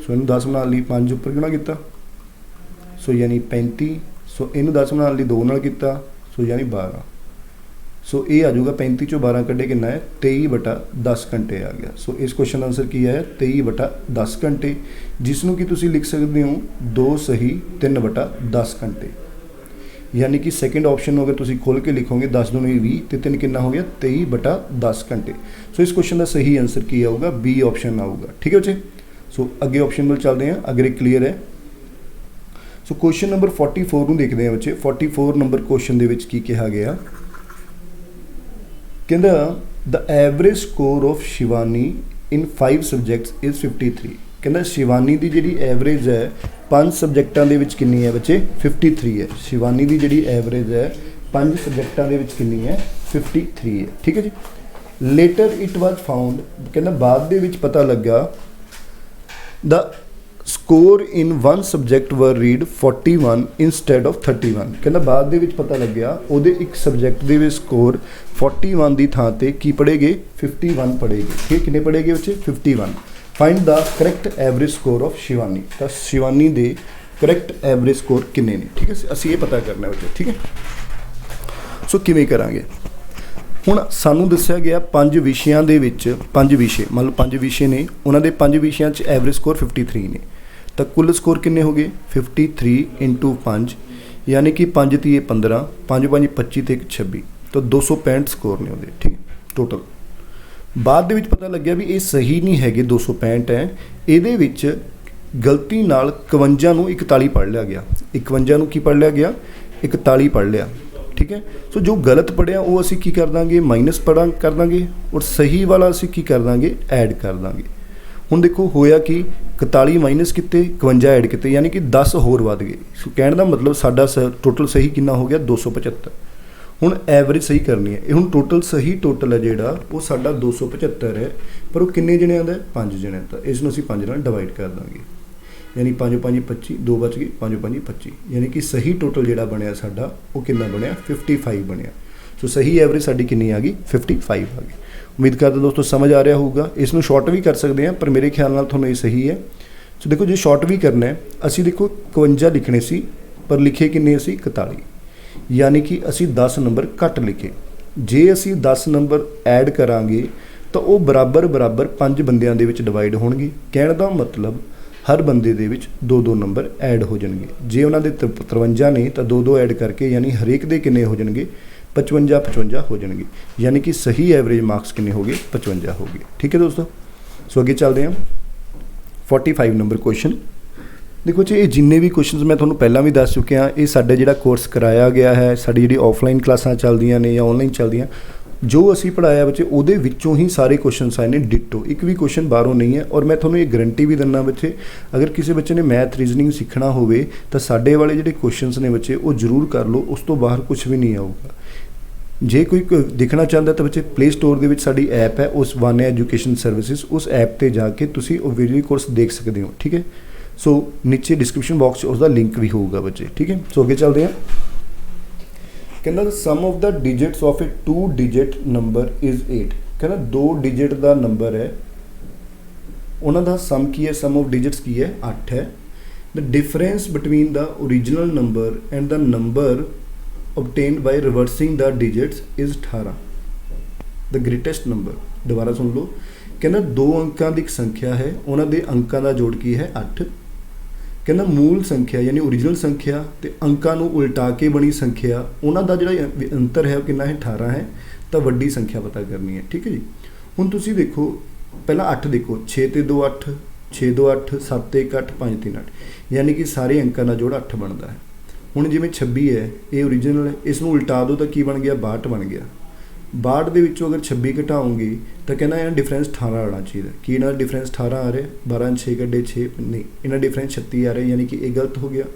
ਸੋ ਇਹਨੂੰ 10 ਬਣਾਉਣ ਲਈ 5 ਉੱਪਰ ਗੁਣਾ ਕੀਤਾ, ਸੋ ਯਾਨੀ 35। ਸੋ ਇਹਨੂੰ 10 ਬਣਾਉਣ ਲਈ 2 ਨਾਲ ਕੀਤਾ, ਸੋ ਯਾਨੀ 12। ਸੋ ਇਹ ਆ ਜਾਊਗਾ 35 ਚੋਂ 12 ਕੱਢੇ ਕਿੰਨਾ ਹੈ 23/10 ਘੰਟੇ ਆ ਗਿਆ। ਸੋ ਇਸ ਕੁਐਸਚਨ ਦਾ ਆਨਸਰ ਕੀ ਆਇਆ 23/10 ਘੰਟੇ, ਜਿਸ ਨੂੰ ਕਿ ਤੁਸੀਂ ਲਿਖ ਸਕਦੇ ਹੋ 2 ਸਹੀ 3/10 ਘੰਟੇ, यानी कि सैकेंड ऑप्शन अगर तुम खोल के लिखोगे 10 दूनी 20 तो 3 कितना हो गया 23/10 घंटे। सो इस क्वेश्चन का सही आंसर की आऊगा बी ऑप्शन आऊगा। ठीक है बच्चे, सो अगे ऑप्शन में चलते हैं अगर ये क्लीयर है। सो क्वेश्चन नंबर 44 ਨੂੰ देखते हैं बच्चे। 44 नंबर क्वेश्चन ਦੇ ਵਿੱਚ ਕੀ ਕਿਹਾ ਗਿਆ, ਕਹਿੰਦਾ the average score of Shivani in 5 subjects is 53। ਕਹਿੰਦਾ शिवानी ਦੀ ਜਿਹੜੀ ਐਵਰੇਜ ਹੈ 5 ਸਬਜੈਕਟਾਂ ਦੇ ਵਿੱਚ ਕਿੰਨੀ ਹੈ ਬੱਚੇ 53 ਹੈ। शिवानी ਦੀ ਜਿਹੜੀ ਐਵਰੇਜ ਹੈ 5 ਸਬਜੈਕਟਾਂ ਦੇ ਵਿੱਚ ਕਿੰਨੀ ਹੈ 53 ਹੈ। ਠੀਕ ਹੈ ਜੀ। ਲੇਟਰ ਇਟ ਵਾਜ਼ ਫਾਊਂਡ, ਕਹਿੰਦਾ ਬਾਅਦ ਦੇ ਵਿੱਚ ਪਤਾ ਲੱਗਾ ਦ ਸਕੋਰ ਇਨ 1 ਸਬਜੈਕਟ ਵਰ ਰੀਡ 41 ਇੰਸਟੈਡ ਆਫ 31। ਕਹਿੰਦਾ ਬਾਅਦ ਦੇ ਵਿੱਚ ਪਤਾ ਲੱਗਿਆ ਉਹਦੇ ਇੱਕ ਸਬਜੈਕਟ ਦੇ ਵਿੱਚ ਸਕੋਰ 41 ਦੀ ਥਾਂ ਤੇ ਕੀ ਪੜ੍ਹੇਗੇ 51 ਪੜ੍ਹੇਗੇ। ਠੀਕ, ਕਿੰਨੇ ਪੜ੍ਹੇਗੇ ਬੱਚੇ 51। Find the correct average score of Shivani. तो शिवानी दे करैक्ट एवरेज स्कोर किन्ने ने। ठीक है, असीं ये पता करना बच्चे। ठीक है, सो किवें करांगे हुण सानू दस्सिया गया 5 विषयां दे विच 5 विषय मतलब 5 विषय ने, उन्हां दे 5 विषयां च एवरेज स्कोर 53 ने। तो कुल स्कोर किन्ने हो गए 53 × 5 यानी कि 5 तीए 15, 5 5 25 ते 26, तो 265 स्कोर ने उहदे। ठीक है, टोटल बाद ਦੇ ਵਿੱਚ ਪਤਾ ਲੱਗਿਆ ਵੀ ਇਹ ਸਹੀ ਨਹੀਂ ਹੈਗੇ 265 ਹੈ, ਇਹਦੇ ਵਿੱਚ ਗਲਤੀ ਨਾਲ 51 ਨੂੰ 41 ਪੜ੍ਹ ਲਿਆ ਗਿਆ। 51 ਨੂੰ ਕੀ ਪੜ੍ਹ ਲਿਆ ਗਿਆ 41 ਪੜ੍ਹ ਲਿਆ। ਠੀਕ ਹੈ, ਸੋ ਜੋ ਗਲਤ ਪੜ੍ਹਿਆ ਉਹ ਅਸੀਂ ਕੀ ਕਰ ਦਾਂਗੇ ਮਾਈਨਸ ਕਰ ਦਾਂਗੇ, ਔਰ ਸਹੀ ਵਾਲਾ ਅਸੀਂ ਕੀ ਕਰ ਦਾਂਗੇ ਐਡ ਕਰ ਦਾਂਗੇ। ਹੁਣ ਦੇਖੋ ਹੋਇਆ ਕਿ 41 ਮਾਈਨਸ ਕੀਤੇ 51 ਐਡ ਕੀਤੇ, ਯਾਨੀ ਕਿ 10 ਹੋਰ ਵੱਧ ਗਏ। ਸੋ ਕਹਿਣ ਦਾ ਮਤਲਬ ਸਾਡਾ ਟੋਟਲ ਸਹੀ ਕਿੰਨਾ ਹੋ ਗਿਆ 275। ਹੁਣ ਐਵਰੇਜ ਸਹੀ ਕਰਨੀ ਹੈ, ਇਹ ਹੁਣ ਟੋਟਲ ਸਹੀ ਟੋਟਲ ਹੈ ਜਿਹੜਾ ਉਹ ਸਾਡਾ 275 ਹੈ, ਪਰ ਉਹ ਕਿੰਨੇ ਜਣਿਆਂ ਦਾ 5 ਜਣਿਆਂ ਦਾ। ਇਸ ਨੂੰ ਅਸੀਂ 5 ਨਾਲ ਡਿਵਾਈਡ ਕਰ ਦਾਂਗੇ, ਯਾਨੀ 5 5 25, 2 ਬਚ ਗਏ 5 5 25, ਯਾਨੀ ਕਿ ਸਹੀ ਟੋਟਲ ਜਿਹੜਾ ਬਣਿਆ ਸਾਡਾ ਉਹ ਕਿੰਨਾ ਬਣਿਆ 55 ਬਣਿਆ। ਸੋ ਸਹੀ ਐਵਰੇਜ ਸਾਡੀ ਕਿੰਨੀ ਆ ਗਈ 55 ਆ ਗਈ। ਉਮੀਦ ਕਰਦਾ ਦੋਸਤੋ ਸਮਝ ਆ ਰਿਹਾ ਹੋਊਗਾ। ਇਸ ਨੂੰ ਸ਼ਾਰਟ ਵੀ ਕਰ ਸਕਦੇ ਹਾਂ, ਪਰ ਮੇਰੇ ਖਿਆਲ ਨਾਲ ਤੁਹਾਨੂੰ ਇਹ ਸਹੀ ਹੈ। ਸੋ ਦੇਖੋ ਜੇ ਸ਼ਾਰਟ ਵੀ ਕਰਨਾ ਹੈ ਅਸੀਂ ਦੇਖੋ 51 ਲਿਖਣੇ ਸੀ, ਪਰ ਲਿਖੇ ਕਿੰਨੇ ਅਸੀਂ 41, यानी कि असी 10 नंबर घट लिखे। जे असी 10 नंबर ऐड करांगे तो वो बराबर 5 बंदियां दे विच डिवाइड होणगे। कहण दा मतलब हर बंदे दे विच 2 नंबर ऐड हो जाणगे। जे उन्हां दे 53 ने तो 2 ऐड करके यानी हरेक दे किन्ने हो जाणगे 55 हो जाणगे, यानी कि सही एवरेज मार्क्स किन्ने हो गए 55 हो गए। ठीक है दोस्तों, सो अगे चलते हैं 45 नंबर क्वेश्चन। देखो जी ये जिन्ने भी क्वेश्चन मैं थोड़ा पहला भी दस चुकिया, ये साडा जिहड़ा कोर्स कराया गया है, साडी जिहड़ी ऑफलाइन क्लासां चलदियां ने या ऑनलाइन चलदियां, जो असी पढ़ाया बच्चे उहदे विच्चों ही सारे क्वेश्चन आए ने डिटो, एक भी क्वेश्चन बाहरों नहीं है। और मैं थोड़ा ये गारंटी भी दिना बच्चे अगर किसी बच्चे ने मैथ रीजनिंग सीखना होवे तो साडे वाले जिहड़े क्वेश्चन ने बच्चे वो जरूर कर लो, उस तो बाहर कुछ भी नहीं आऊगा। जे कोई देखना चाहता तो बच्चे प्ले स्टोर के साड़ी ऐप है उस वान्या एजुकेशन सर्विसिज, उस ऐप पर जाके तुसी वो वीडियो कोर्स देख सकते हो। ठीक है, सो नीचे डिस्क्रिप्शन बॉक्स उसका लिंक भी होगा बच्चे। ठीक है, सो आगे चलते हैं। कहना sum of the digits of a 2 digit number is 8। कहना 2 डिजिट का नंबर है, उन्हों का सम की है, सम ऑफ डिजिट्स की है 8 है। The difference between the original number and the number obtained by reversing the digits is 18। The greatest number, दोबारा सुन लो। कहना 2 अंकों की एक संख्या है, उन्होंने अंकों का जोड़ की है 8। कहना मूल संख्या यानी ओरिजिनल संख्या तो अंकों को उल्टा के बनी संख्या, उन्होंने जो अंतर है कितना है 18 है। तो वड्डी संख्या पता करनी है। ठीक है जी, हुण तुसीं देखो पहला 8 देखो 6 ते 2 8, 6 2 8, 7 ते 1 8, 5 3 8, यानी कि सारे अंकों का जोड़ 8 बनता है। हुण जिवें 26 है ये ओरिजिनल है, इसनूं उल्टा दो तो की बन गया 62 बन गया। 62 ਦੇ ਵਿੱਚੋਂ अगर 26 घटाओगे तो कहना इन्हें डिफरेंस 18 आना चाहिए। कि इन्हें डिफरेंस 18 आ रहा है, 12 6 कड्डे 6 नहीं, इन्हें डिफरेंस 36 आ रहा है, यानी कि ये गलत हो गया।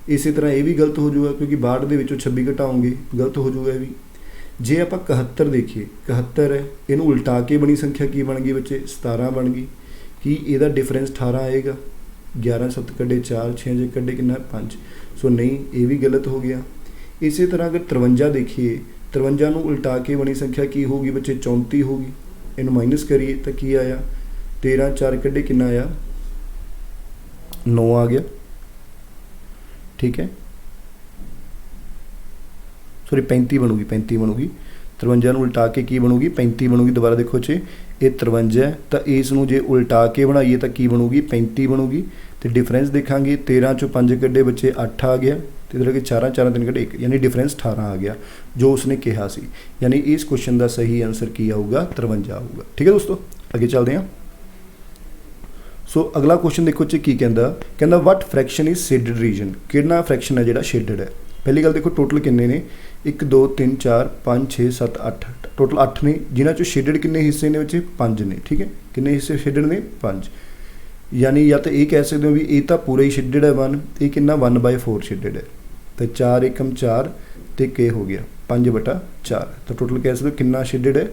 इस तरह ये भी गलत हो जाएगा क्योंकि 62 ਦੇ ਵਿੱਚੋਂ 26 घटाओगे गलत हो जाएगा भी। जे आप 71 देखिए 71 है, इन्हूं उल्टा के बनी संख्या की बन गई बच्चे 17 बन गई। कि ਇਹਦਾ डिफरेंस 18 आएगा, 11 7 कड्डे 4, 6 6 कड्डे कितना 5, सो नहीं ये भी गलत हो गया। इसी तरह अगर 53 देखिए, 53 ਨੂੰ ਉਲਟਾ ਕੇ ਬਣੀ ਸੰਖਿਆ ਕੀ ਹੋਊਗੀ ਬੱਚੇ? 34 ਹੋਊਗੀ। ਇਹਨੂੰ ਮਾਈਨਸ ਕਰੀਏ ਤਾਂ ਕੀ ਆਇਆ? 13 4 ਕੱਢੇ ਕਿੰਨਾ ਆਇਆ? 9 ਆ ਗਿਆ। ठीक है, सॉरी 35 बनूगी, 35 बनूगी। 53 ਨੂੰ ਉਲਟਾ ਕੇ ਕੀ ਬਣੂਗੀ? 35 ਬਣੂਗੀ। ਦੁਬਾਰਾ ਦੇਖੋ ਜੀ, ਇਹ 53 ਹੈ ਤਾਂ ਇਸ ਨੂੰ ਜੇ ਉਲਟਾ ਕੇ ਬਣਾਈਏ ਤਾਂ ਕੀ ਬਣੂਗੀ? 35 ਬਣੂਗੀ। ਤੇ ਡਿਫਰੈਂਸ ਦੇਖਾਂਗੇ, 13 ਚੋਂ 5 ਕੱਢੇ ਬੱਚੇ 8 ਆ ਗਿਆ, ਤੇ ਇਧਰ ਅੱਗੇ 4 4 3 ਕੱਢੇ 1, यानी डिफरेंस 18 आ गया जो उसने कहा सी। यानी इस क्वेश्चन का सही आंसर की आऊगा? 53 आऊगा। ठीक है दोस्तों, अगे चलते हैं। सो अगला क्वेश्चन देखो जी की कहता what fraction is shaded reason, कितना फ्रैक्शन है जो शेडिड है। पहली गल देखो टोटल किन्ने ने? 1 2 3 4 5 6 7 8, टोटल 8 ने, जिन्हों चो शेडिड किन्ने हिस्से ने बच्चे? 5 ने। ठीक है, किन्ने हिस्से शेडिड ने? 5। यानी या तो ये कह सकते हो भी ये तो पूरा ही शेडिड है 1, ये कितना 1/4 शेडिड है। तो 4 एकम 4 तो के हो गया 5/4, तो टोटल कह सकते हो कितना शेडिड है?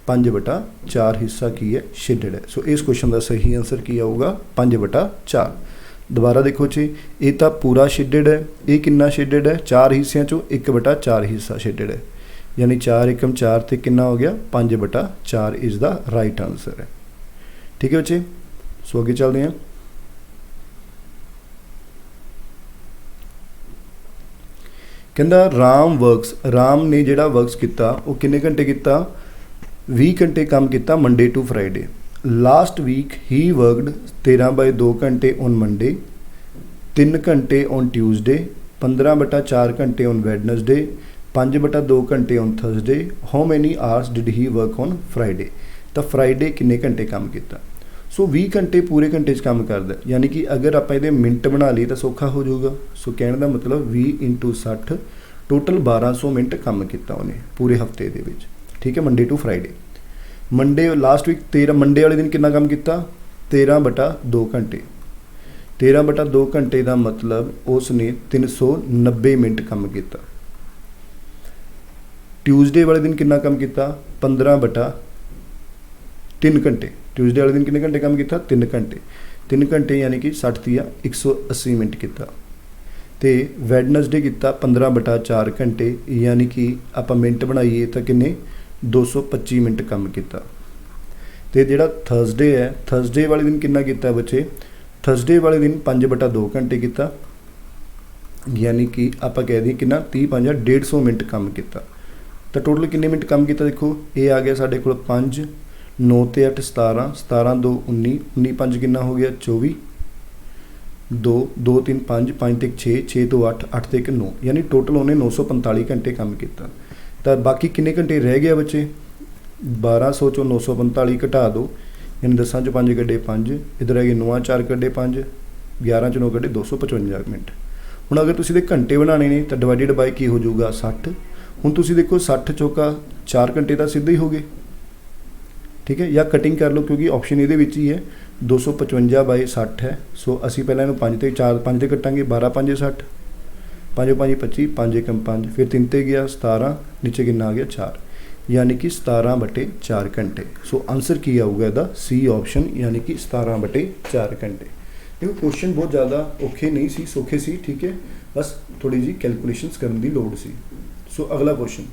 5/4 हिस्सा की है शेडिड है। सो इस क्वेश्चन का सही आंसर की आऊगा? 5/4। दोबारा देखो जी, ये तो पूरा शेडिड है, ये कितना शेडिड है? 4 हिस्सों चो 1/4 हिस्सा शेडिड है, यानी 4 एकम 4 तो कितना हो गया? 5/4 इज़ द राइट आंसर है। ठीक है बच्चे, सो आगे चलते हैं। कहता राम ने जिहड़ा वर्कस किया वो किन्ने घंटे किया? 20 घंटे काम किया Monday to Friday. Last week he worked 13/2 घंटे ऑन मंडे, 3 घंटे ऑन ट्यूसडे, 15/4 घंटे ऑन वैडनसडे, 5/2 घंटे on Thursday. How many hours did he work on Friday? तो फ्राइडे किन्ने घंटे काम किया? सो 20 घंटे पूरे घंटे काम करता, यानी कि अगर आप ये मिनट बना लिए तो सौखा हो जाऊगा। सो कहने का मतलब 20 × 60 टोटल 1200 मिनट काम किया उन्हें पूरे हफ्ते के। ठीक है, Monday to Friday. Monday last week 13 Monday वाले दिन कितना काम किया? 13/2 घंटे। 13/2 घंटे का मतलब उसने 390 मिनट काम किया। ट्यूसडे वाले दिन कितना काम किया? 15/3 घंटे। ट्यूसडे वाले दिन कितने घंटे काम किया? 3 घंटे। 3 घंटे यानी कि 60 दिया 180 मिनट किया। तो वैडनसडे किया 15/4 घंटे, यानी कि आप मिनट बनाइए तो किन्ने 225 मिनट काम किया। तो जोड़ा थर्सडे है, थर्सडे वाले दिन कितना किया बच्चे? थर्सडे वाले दिन 5/2 घंटे किया, यानी कि आप कह दें कि 30 5 150 मिनट काम किया। तो टोटल किन्ने मिनट काम किया? देखो ये आ गया साढ़े को 5 9 ते 8 17, 17 2 19, 19 5 कितना हो गया 24, 2 2 3 5 5 ते 6, 6 तो 8, 8 ते 9, यानी टोटल उन्हें 945 घंटे काम किया। तो बाकी किन्ने घंटे रह गया बच्चे? 1200 चो 945 घटा दो, यानी 10 चो 5 कड्डे 5, इधर है 9 4 कड्डे 5, 11 चो 9 कड्डे 255 मिनट। हुण अगर तुसीं दे घंटे बनाने ने तो डिवाइडेड बाय की हो जाऊगा 60। हुण तुसीं देखो 60 चौका 4 घंटे तो सीधे ही हो गए। ठीक है, या कटिंग कर लो क्योंकि ऑप्शन ये ही है 255/60 है। सो असी पहले इन्हूं 5 ते 4 5 ते कटांगे, 12 5 60, 5 5 25, 5 एकम 5, फिर 3 ते गया 17, नीचे कितना आ गया 4, यानी कि 17/4 घंटे। सो आंसर की आऊगा इसका? सी ऑप्शन, यानी कि 17/4 घंटे। देखो क्वेश्चन बहुत ज़्यादा औखे नहीं सी, सौखे सी। ठीक है, बस थोड़ी जी कैलकुलेशनस करने की लोड़ सी। सो अगला क्वेश्चन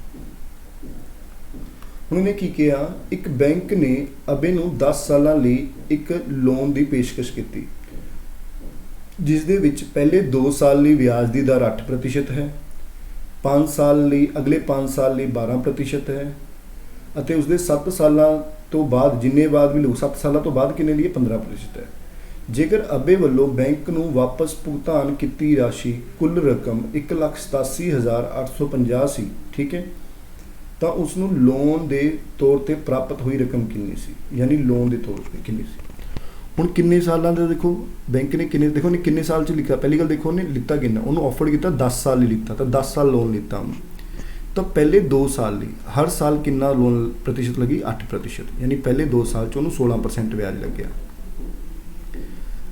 उन्होंने की किया, एक बैंक ने अबे नूं 10 सालों लिए एक लोन की पेशकश की, जिस दे विच पहले 2 साल लिए ब्याज की दर 8% है, 5 साल लिए अगले 5 साल लिए 12% है, अते उसदे 7 सालों तो बाद जिन्ने बाद भी लो 7 सालों तो बाद किन्ने लिए 15% है। जेकर अबे वालों बैंक नूं वापस भुगतान की राशि कुल रकम 1,87,850 सी, ठीक है, तो उसनूं लोन के तौर पर प्राप्त हुई रकम कितनी सी, यानी लोन के तौर पर कितनी सी। हुण किन्ने सालों का देखो बैंक ने किन्ने, देखो ने किन्ने साल च लिखा, पहली गल देखो उन्हें लिता किन्ना, उन्होंने ऑफर किया 10 साल ही लिता, तो 10 साल लोन लिता उन्होंने। तो पहले 2 साल ली हर साल कितना लोन प्रतिशत लगी? 8%, यानी पहले 2 साल च उन्होंने 16% ब्याज लग गया।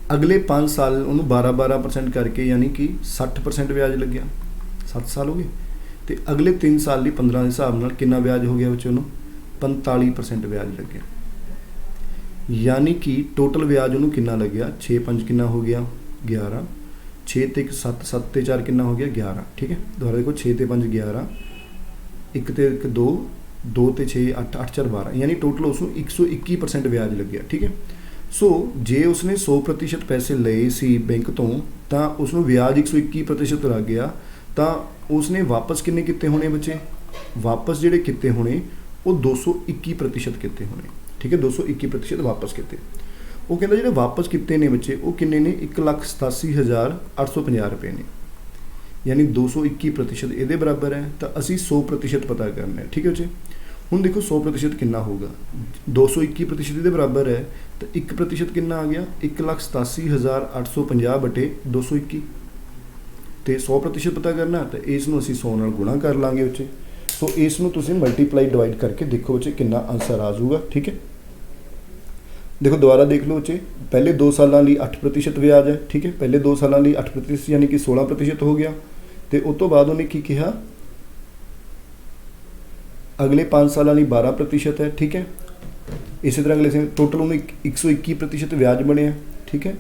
अगले 5 साल उन्होंने 12% करके यानी कि 60% ब्याज लग गया, 7 साल हो गए। तो अगले 3 साल लिए 15 के हिसाब नाल कितना ब्याज हो गया बच्चों, 45% ब्याज लग गया, यानी कि टोटल ब्याज उन्होंने कितना लग गया 6 5 कितना हो गया 11, 6 ਤੇ 1 7, 7 ਤੇ 4 कितना हो गया 11, ठीक है। दोबारा देखो 6 ते 5 11, 1 ते 1 2, 2 ते 6 8, 8 4 12, यानी टोटल उसमें 121% ब्याज लग गया, ठीक है। सो जे उसने 100% पैसे लए सी बैंक तो उसमें ब्याज 121% लग गया, तो उसने वापस किन्ने किते होने बच्चे, वापस जिहड़े किते होने वो 221% किते होने, ठीक है। 221% वापस किते, वो कहता जो वापस किते ने बच्चे वो किन्ने ने 1,87,850 रुपये ने, यानी 221% ये बराबर है। तो असी 100% पता करना है, ठीक है बच्चे। हुण देखो 100% कितना होगा, 221% ये बराबर है, तो 1% कितना आ गया 1,87,850 बटे 221, तो 100% पता करना, तो इसनूं असीं 100 नाल गुणा कर लांगे बच्चे। सो इसनूं तुसीं मल्टीप्लाई डिवाइड करके देखो बच्चे कितना आंसर आ जाऊगा, ठीक है। देखो दोबारा देख लो बच्चे, पहले 2 सालों लिए 8% ब्याज है, ठीक है। पहले 2 सालों लिए 8% यानी कि 16% हो गया, तो उस तो बाद उन्हें की कहा अगले 5 सालों लिए 12% है, ठीक है। इसी तरह अगले टोटल उन्हें 121% ब्याज बनया, ठीक है।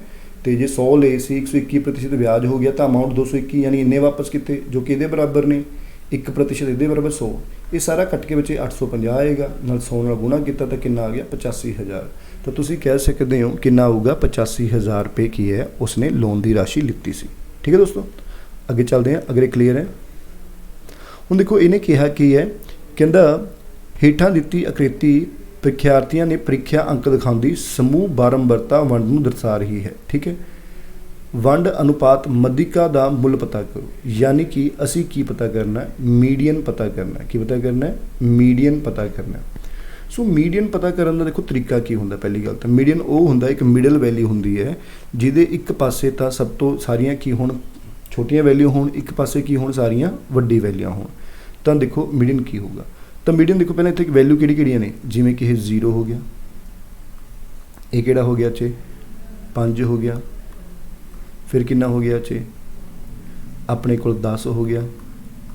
तो जे 100 ले सी 121% ब्याज हो गया, तो अमाउंट 221 यानी इन्ने वापस किते जो कि ये बराबर ने 1% ये बराबर 100, ये सारा कट के बच्चे 850 आएगा, नाल 100 नाल गुणा किया तो कितना आ गया 85,000। तो तुसीं कह सकते हो कितना आऊगा 85,000 रुपये की है उसने लोन की राशि लिती सी, ठीक है दोस्तों। अगे चलते हैं, अगर क्लीयर है। हुण देखो इन्हें कहा कि है, कहंदा हेठां दित्ती आकृति परीक्षार्थियों ने परीक्षा अंक दिखाउंदी समूह बारंबारता वंड नूं दर्शा रही है, ठीक है। वंड अनुपात मध्यिका दा मुल पता करो, यानी कि असी की पता करना है, मीडियन पता करना है। की पता करना है, मीडियन पता करना है। सो मीडियन पता करने का देखो तरीका की होंदा, पहली गल तो मीडियन वो होंदा एक मिडल वैल्यू होंदी है जिहदे एक पासे तो सब तो सारियां की होण छोटियां वैल्यू होण, एक पासे की होण सारियां वड्डी वैल्यूआं होण, तो देखो मीडियन की होगा। तो मीडियन देखो पहले इत्थे वैल्यू किहड़ियां ने, जिवें कि 0 हो गया, ये किहड़ा हो गया चे 5 हो गया, फिर कितना हो गया चे अपने कोल 10 हो गया,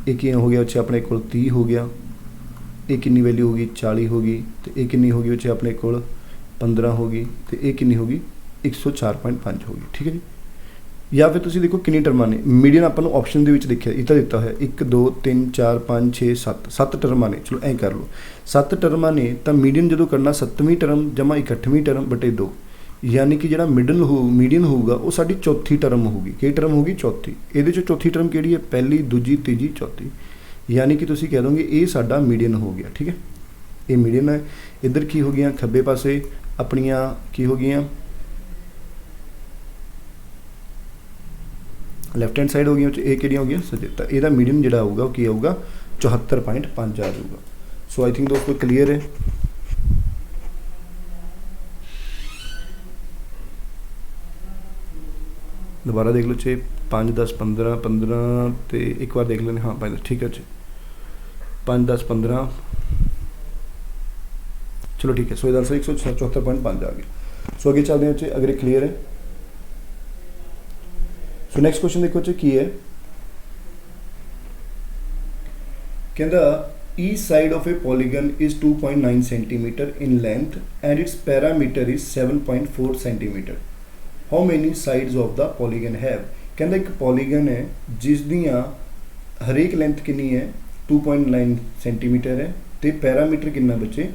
एक कितना हो गया चे अपने कोल 30 हो गया, ये कितनी वैल्यू होगी 40 होगी, तो ये कितनी होगी बच्चे अपने कोल 15 होगी, तो ये कितनी होगी 104.5 होगी, ठीक है जी। या फिर तुसीं देखो कितनी टर्मां ने, मीडियन आपां नूं ऑप्शन दे विच देखिया इत्थे दिता होया 1 2 3 4 5 6 7 7 टर्मां ने, चलो ऐ कर लो 7 टर्मां ने, तो मीडियन जदों करना 7वीं टर्म जमा 61वीं टर्म बटे 2, यानी कि जिहड़ा मीडियन होगा वो साडी चौथी टर्म होगी। कि टर्म होगी चौथी, इहदे चों चौथी टर्म किहड़ी है, पहली दूजी तीजी चौथी, यानी कि तुसीं कह दोगे ये साडा मीडियन हो गया, ठीक है। ये मीडियन है। इधर की हो गया खब्बे पासे अपनियां की हो गई लैफ्ट हैंड साइड हो गई, ये कि हो गया सज्जे, तो यदा मीडियन जो आऊगा कि आऊगा 74.5 आ जाऊगा। सो आई थिंक दोस्तों क्लीयर है। दोबारा देख लो चे 5 10 15 15 तो एक बार देख लें, हाँ 5 10, ठीक है चे 5 10 15, चलो ठीक है। सो इधर से 174.5 आ गया। सो आगे चलते हैं, अगर ये क्लियर है। सो नेक्स्ट क्वेश्चन देखो की है, कहता each side of A polygon is 2.9 centimetre in length and it's parameter is 7.4 centimetre. How many sides of the polygon have. कहता एक पॉलीगन है जिस दियां हरेक लेंथ कितनी है 2.9 सेंटीमीटर है, तो पैरामीटर कितना बच्चे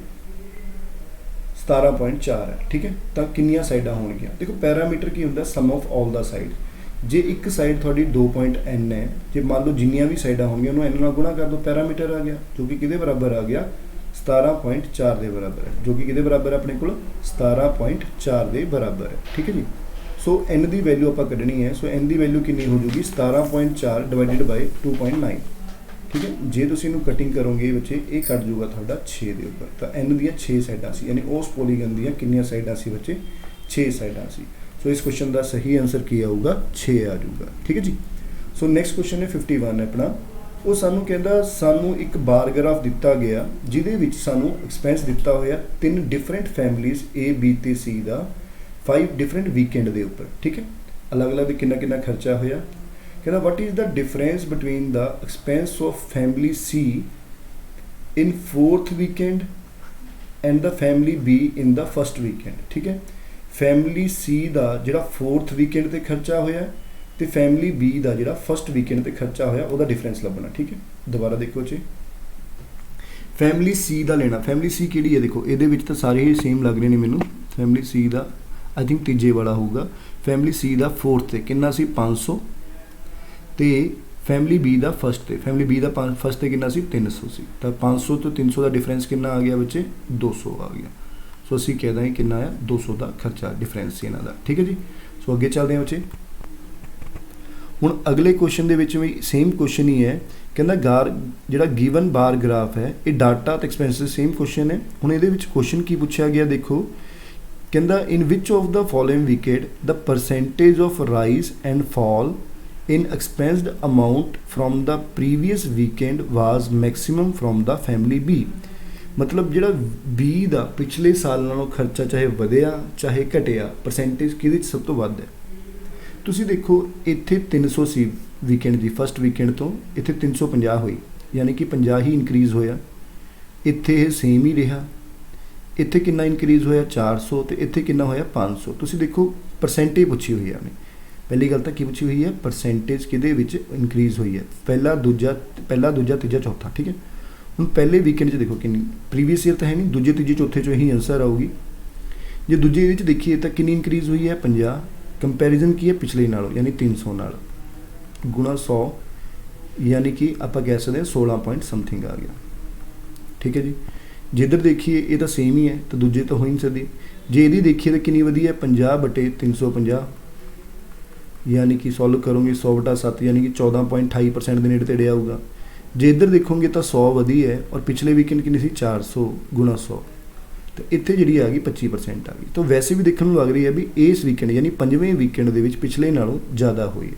17.4 है, ठीक है। तो कितनियां साइडां होणगियां, देखो पैरामीटर की होंदा सम ऑफ ऑल द साइड। जे एक साइड थोड़ी 2.n है, जो मान लो जिन्नियां भी साइडां होंगियां उन्होंने n नाल गुणा कर दो, पैरामीटर आ गया जो कि किहदे बराबर आ गया 17.4 के बराबर है, जो कि किहदे बराबर है अपने को 17.4 के बराबर है, ठीक है जी। सो n की वैल्यू आप कढ़नी है। सो n की वैल्यू कितनी हो जाएगी 17.4 डिवाइडेड बाय 2.9, ठीक है। जे तुसीं इहनूं कटिंग करोगे बच्चे ये कट जाऊगा तुहाडा 6 के उपर, तो n दियां 6 साइडां सी, यानी उस पॉलीगन दियां कितनियां साइडां सी बच्चे 6 साइडां सी। सो इस क्वेश्चन का सही आंसर की आऊगा 6 आ जाऊगा, ठीक है जी। सो नैक्सट क्वेश्चन है 51 है अपना, वो सानू कहता सानू एक बार ग्राफ दिता गया जिहदे विच सानू एक्सपेंस दिता होया 3 डिफरेंट फैमिलीज A B ते C का 5 डिफरेंट वीकेंड के उपर, ठीक है। अलग अलग कितना कितना खर्चा होया। कहता what is the difference between the expense of family C in 4th weekend and the family B in the first weekend, ठीक है। फैमिली C का जिहड़ा 4th वीकेंड ते खर्चा होया ਤੇ ਫੈਮਿਲੀ ਬੀ ਦਾ ਜਿਹੜਾ ਫਸਟ ਵੀਕਐਂਡ ਤੇ ਖਰਚਾ ਹੋਇਆ ਉਹਦਾ ਡਿਫਰੈਂਸ ਲੱਭਣਾ। ਠੀਕ ਹੈ, ਦੁਬਾਰਾ ਦੇਖੋ ਜੀ, ਫੈਮਿਲੀ ਸੀ ਦਾ ਲੈਣਾ। ਫੈਮਿਲੀ ਸੀ ਕਿਹੜੀ ਹੈ? ਦੇਖੋ ਇਹਦੇ ਵਿੱਚ ਤਾਂ ਸਾਰੇ ਹੀ ਸੇਮ ਲੱਗ ਰਹੇ ਨੇ ਮੈਨੂੰ। Family C the I think ਤੀਜੇ ਵਾਲਾ ਹੋਊਗਾ। ਫੈਮਿਲੀ ਸੀ ਦਾ ਫੋਰਥ ਤੇ ਕਿੰਨਾ ਸੀ? 500 ਤੇ ਫੈਮਿਲੀ ਬੀ ਦਾ ਫਸਟ ਤੇ ਫਸਟ ਤੇ ਕਿੰਨਾ ਸੀ? 300 ਸੀ। ਤਾਂ 500 ਤੋਂ 300 ਦਾ ਡਿਫਰੈਂਸ ਕਿੰਨਾ ਆ ਗਿਆ ਬੱਚੇ? 200 ਆ ਗਿਆ। ਸੋ ਅਸੀਂ ਕਹਿ ਦਾਂਗੇ ਕਿੰਨਾ ਆ? 200 ਦਾ ਖਰਚਾ ਡਿਫਰੈਂਸ ਸੀ ਇਹਨਾਂ ਦਾ। ਠੀਕ ਹੈ ਜੀ। ਸੋ ਅੱਗੇ ਚੱਲਦੇ ਹਾਂ ਬੱਚੇ। ਹੁਣ ਅਗਲੇ ਕੁਐਸਚਨ ਦੇ ਵਿੱਚ ਵੀ ਸੇਮ ਕੁਐਸਚਨ ਹੀ ਹੈ। ਕਹਿੰਦਾ ਜਿਹੜਾ ਗਿਵਨ ਬਾਰ ਗ੍ਰਾਫ ਹੈ ਇਹ ਡਾਟਾ ਤੇ ਐਕਸਪੈਂਸਿਸ ਸੇਮ ਕੁਐਸਚਨ ਹੈ। ਹੁਣ ਇਹਦੇ ਵਿੱਚ ਕੁਐਸਚਨ ਕੀ ਪੁੱਛਿਆ ਗਿਆ ਦੇਖੋ, ਕਹਿੰਦਾ in which of the following weekend the percentage of rise and fall in expensed amount from the previous weekend was maximum from the family B। मतलब ਜਿਹੜਾ B ਦਾ ਪਿਛਲੇ ਸਾਲ ਨਾਲੋਂ ਖਰਚਾ ਚਾਹੇ ਵਧਿਆ ਚਾਹੇ ਘਟਿਆ, ਪਰਸੈਂਟੇਜ ਕਿਹਦੇ 'ਚ ਸਭ ਤੋਂ ਵੱਧ ਹੈ? ਤੁਸੀਂ ਦੇਖੋ ਇੱਥੇ 300 ਸੀ ਵੀਕਐਂਡ ਦੀ ਫਸਟ ਵੀਕਐਂਡ ਤੋਂ, ਇੱਥੇ 350 ਹੋਈ, ਯਾਨੀ ਕਿ 50 ਹੀ ਇਨਕਰੀਜ਼ ਹੋਇਆ। ਇੱਥੇ ਇਹ ਸੇਮ ਹੀ ਰਿਹਾ। ਇੱਥੇ ਕਿੰਨਾ ਇਨਕਰੀਜ਼ ਹੋਇਆ? 400 ਤੇ ਇੱਥੇ ਕਿੰਨਾ ਹੋਇਆ? 500। ਤੁਸੀਂ ਦੇਖੋ ਪਰਸੈਂਟੇਜ ਪੁੱਛੀ ਹੋਈ ਹੈ। ਪਹਿਲੀ ਗੱਲ ਤਾਂ ਕੀ ਪੁੱਛੀ ਹੋਈ ਹੈ? ਪਰਸੈਂਟੇਜ ਕਿਹਦੇ ਵਿੱਚ ਇਨਕਰੀਜ਼ ਹੋਈ ਹੈ? ਪਹਿਲਾ ਦੂਜਾ ਤੀਜਾ ਚੌਥਾ। ਠੀਕ ਹੈ, ਹੁਣ ਪਹਿਲੇ ਵੀਕਐਂਡ 'ਚ ਦੇਖੋ ਕਿੰਨੀ, ਪ੍ਰੀਵੀਅਸ ਈਅਰ ਤਾਂ ਹੈ ਨਹੀਂ, ਦੂਜੇ ਤੀਜੇ ਚੌਥੇ 'ਚੋਂ ਹੀ ਆਨਸਰ ਆਊਗੀ। ਜੇ ਦੂਜੇ ਵਿੱਚ ਦੇਖੀਏ ਤਾਂ ਕਿੰਨੀ ਇਨਕਰੀਜ਼ ਹੋਈ ਹੈ? 50। ਕੰਪੈਰੀਜ਼ਨ ਕੀ ਹੈ? ਪਿਛਲੇ ਨਾਲੋਂ, ਯਾਨੀ 300 ਨਾਲ ਗੁਣਾ 100, ਯਾਨੀ ਕਿ ਆਪਾਂ ਕਹਿ ਸਕਦੇ ਹਾਂ 16 ਪੁਆਇੰਟ ਸਮਥਿੰਗ ਆ ਗਿਆ। ਠੀਕ ਹੈ ਜੀ। ਜੇ ਇੱਧਰ ਦੇਖੀਏ ਇਹ ਤਾਂ ਸੇਮ ਹੀ ਹੈ, ਤਾਂ ਦੂਜੇ ਤਾਂ ਹੋ ਹੀ ਨਹੀਂ ਸਕਦੀ। ਜੇ ਇਹਦੀ ਦੇਖੀਏ ਤਾਂ ਕਿੰਨੀ ਵਧੀ ਹੈ? 50/350, यानी कि सॉल्व करोगे 100/7 यानी कि 14.28% ਦੇ ਨੇੜੇ ਤੇੜੇ ਆਊਗਾ। ਜੇ ਇੱਧਰ ਦੇਖੋਗੇ ਤਾਂ 100 ਵਧੀ ਹੈ ਔਰ ਪਿਛਲੇ ਵੀਕਐਂਡ ਕਿੰਨੀ ਸੀ? 400 ਗੁਣਾ 100, ਤੇ ਇੱਥੇ ਜਿਹੜੀ ਆ ਗਈ 25% ਆ ਗਈ। ਤਾਂ ਵੈਸੇ ਵੀ ਦੇਖਣ ਨੂੰ ਲੱਗ ਰਹੀ ਹੈ ਵੀ ਇਸ ਵੀਕਐਂਡ ਯਾਨੀ 5ਵੇਂ ਵੀਕਐਂਡ ਦੇ ਵਿੱਚ ਪਿਛਲੇ ਨਾਲੋਂ ਜ਼ਿਆਦਾ ਹੋਈ ਹੈ।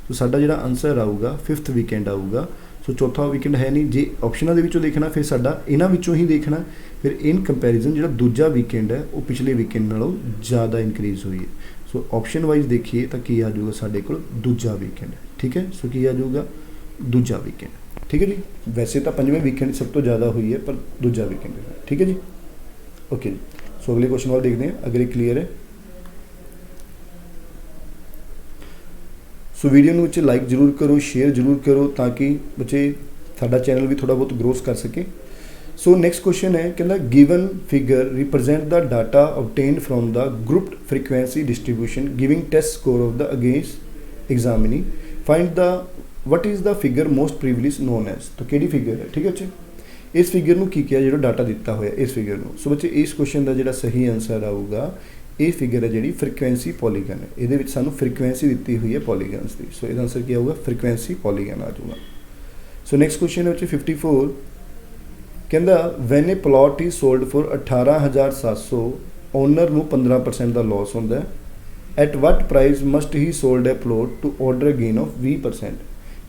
ਸੋ ਸਾਡਾ ਜਿਹੜਾ ਆਨਸਰ ਆਊਗਾ 5th ਵੀਕਐਂਡ ਆਊਗਾ। ਸੋ ਚੌਥਾ ਵੀਕਐਂਡ ਹੈ ਨਹੀਂ। ਜੇ ਆਪਸ਼ਨਾਂ ਦੇ ਵਿੱਚੋਂ ਦੇਖਣਾ ਫਿਰ ਸਾਡਾ ਇਹਨਾਂ ਵਿੱਚੋਂ ਹੀ ਦੇਖਣਾ। ਫਿਰ ਇਨ ਕੰਪੈਰੀਜ਼ਨ ਜਿਹੜਾ ਦੂਜਾ ਵੀਕਐਂਡ ਹੈ ਉਹ ਪਿਛਲੇ ਵੀਕਐਂਡ ਨਾਲੋਂ ਜ਼ਿਆਦਾ ਇਨਕਰੀਜ਼ ਹੋਈ ਹੈ। ਸੋ ਆਪਸ਼ਨ ਵਾਈਜ਼ ਦੇਖੀਏ ਤਾਂ ਕੀ ਆ ਜਾਊਗਾ ਸਾਡੇ ਕੋਲ? ਦੂਜਾ ਵੀਕਐਂਡ। ਠੀਕ ਹੈ, ਸੋ ਕੀ ਆ ਜਾਊਗਾ? ਦੂਜਾ ਵੀਕਐਂਡ। ਠੀਕ ਹੈ ਜੀ। ਵੈਸੇ ਤਾਂ 5ਵੇਂ ਵੀਕਐਂਡ ਸਭ ਤੋਂ ਜ਼ਿਆਦਾ ਹੋਈ ਹੈ ਪਰ ਦੂਜਾ ਵੀਕਐਂਡ ਹੈ। ਠੀਕ ਹੈ ਜੀ, ਓਕੇ ਜੀ। ਸੋ ਅਗਲੇ ਕੁਐਸਚਨ ਵੱਲ ਦੇਖਦੇ ਹਾਂ ਅਗਰ ਇਹ ਕਲੀਅਰ ਹੈ। ਸੋ ਵੀਡੀਓ ਨੂੰ ਵਿੱਚ ਲਾਈਕ ਜ਼ਰੂਰ ਕਰੋ, ਸ਼ੇਅਰ ਜ਼ਰੂਰ ਕਰੋ ਤਾਂ ਕਿ ਬੱਚੇ ਸਾਡਾ ਚੈਨਲ ਵੀ ਥੋੜ੍ਹਾ ਬਹੁਤ ਗਰੋਥ ਕਰ ਸਕੇ। ਸੋ ਨੈਕਸਟ ਕੁਐਸਚਨ ਹੈ, ਕਹਿੰਦਾ given figure represent the data obtained from the grouped frequency distribution giving test score of the against examinee find the what is the figure most previously known as। ਤਾਂ ਕਿਹੜੀ figure ਹੈ? ਠੀਕ ਹੈ ਬੱਚੇ, ਇਸ figure ਨੂੰ ਕੀ ਕਿਹਾ? ਜਿਹੜਾ ਡਾਟਾ ਦਿੱਤਾ ਹੋਇਆ ਇਸ ਫਿਗਰ ਨੂੰ। ਸੋ ਬੱਚੇ ਇਸ ਕੁਐਸਚਨ ਦਾ ਜਿਹੜਾ ਸਹੀ ਆਨਸਰ ਆਊਗਾ ਇਹ ਫਿਗਰ ਹੈ ਜਿਹੜੀ ਫ੍ਰੀਕੁਐਂਸੀ ਪੋਲੀਗਨ ਹੈ। ਇਹਦੇ ਵਿੱਚ ਸਾਨੂੰ ਫ੍ਰੀਕੁਐਂਸੀ ਦਿੱਤੀ ਹੋਈ ਹੈ ਪੋਲੀਗਨਸ ਦੀ। ਸੋ ਇਹਦਾ ਆਨਸਰ ਕੀ ਆਊਗਾ? ਫ੍ਰੀਕੁਐਂਸੀ ਪੋਲੀਗਨ ਆ ਜਾਊਗਾ। ਸੋ ਨੈਕਸਟ ਕੁਐਸਚਨ ਹੈ ਬੱਚੇ 54, ਕਹਿੰਦਾ when a plot is sold for 18,700 owner ਨੂੰ 15% ਦਾ ਲਾਸ ਹੁੰਦਾ। At what price must he sold a plot to order gain of 20%।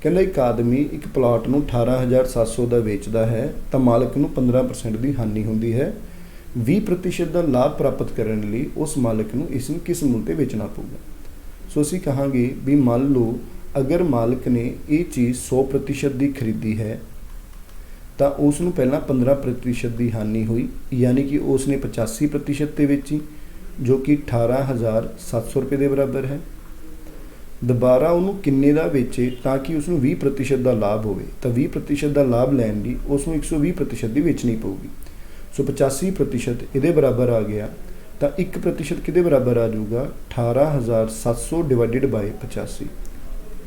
ਕਹਿੰਦਾ ਇੱਕ ਆਦਮੀ ਇੱਕ ਪਲਾਟ ਨੂੰ 18,700 ਦਾ ਵੇਚਦਾ ਹੈ ਤਾਂ ਮਾਲਕ ਨੂੰ 15% ਦੀ ਹਾਨੀ ਹੁੰਦੀ ਹੈ। 20% ਦਾ ਲਾਭ ਪ੍ਰਾਪਤ ਕਰਨ ਲਈ ਉਸ ਮਾਲਕ ਨੂੰ ਇਸ ਨੂੰ ਕਿਸ ਮੁੱਲ ਤੇ ਵੇਚਣਾ ਪਊਗਾ? ਸੋ ਅਸੀਂ ਕਹਾਂਗੇ ਵੀ ਮੰਨ ਲਓ ਅਗਰ ਮਾਲਕ ਨੇ ਇਹ ਚੀਜ਼ 100% ਦੀ ਖਰੀਦੀ ਹੈ ਤਾਂ ਉਸ ਨੂੰ ਪਹਿਲਾਂ 15% ਦੀ ਹਾਨੀ ਹੋਈ, ਯਾਨੀ ਕਿ ਉਸ ਨੇ 85% ਤੇ ਵੇਚੀ ਜੋ ਕਿ 18,700 ਰੁਪਏ ਦੇ ਬਰਾਬਰ ਹੈ। ਦੁਬਾਰਾ ਉਹਨੂੰ ਕਿੰਨੇ ਦਾ ਵੇਚੇ ਤਾਂ ਕਿ ਉਸ ਨੂੰ 20% ਦਾ ਲਾਭ ਹੋਵੇ, ਤਾਂ 20% ਦਾ ਲਾਭ ਲੈਣ ਲਈ ਉਸ ਨੂੰ 120% ਦੀ ਵੇਚਣੀ ਪਊਗੀ। ਸੋ 85% ਇਹਦੇ ਬਰਾਬਰ ਆ ਗਿਆ ਤਾਂ 1% ਕਿਹਦੇ ਬਰਾਬਰ ਆ ਜਾਊਗਾ? 18,700 ਡਿਵਾਈਡਡ ਬਾਈ 85।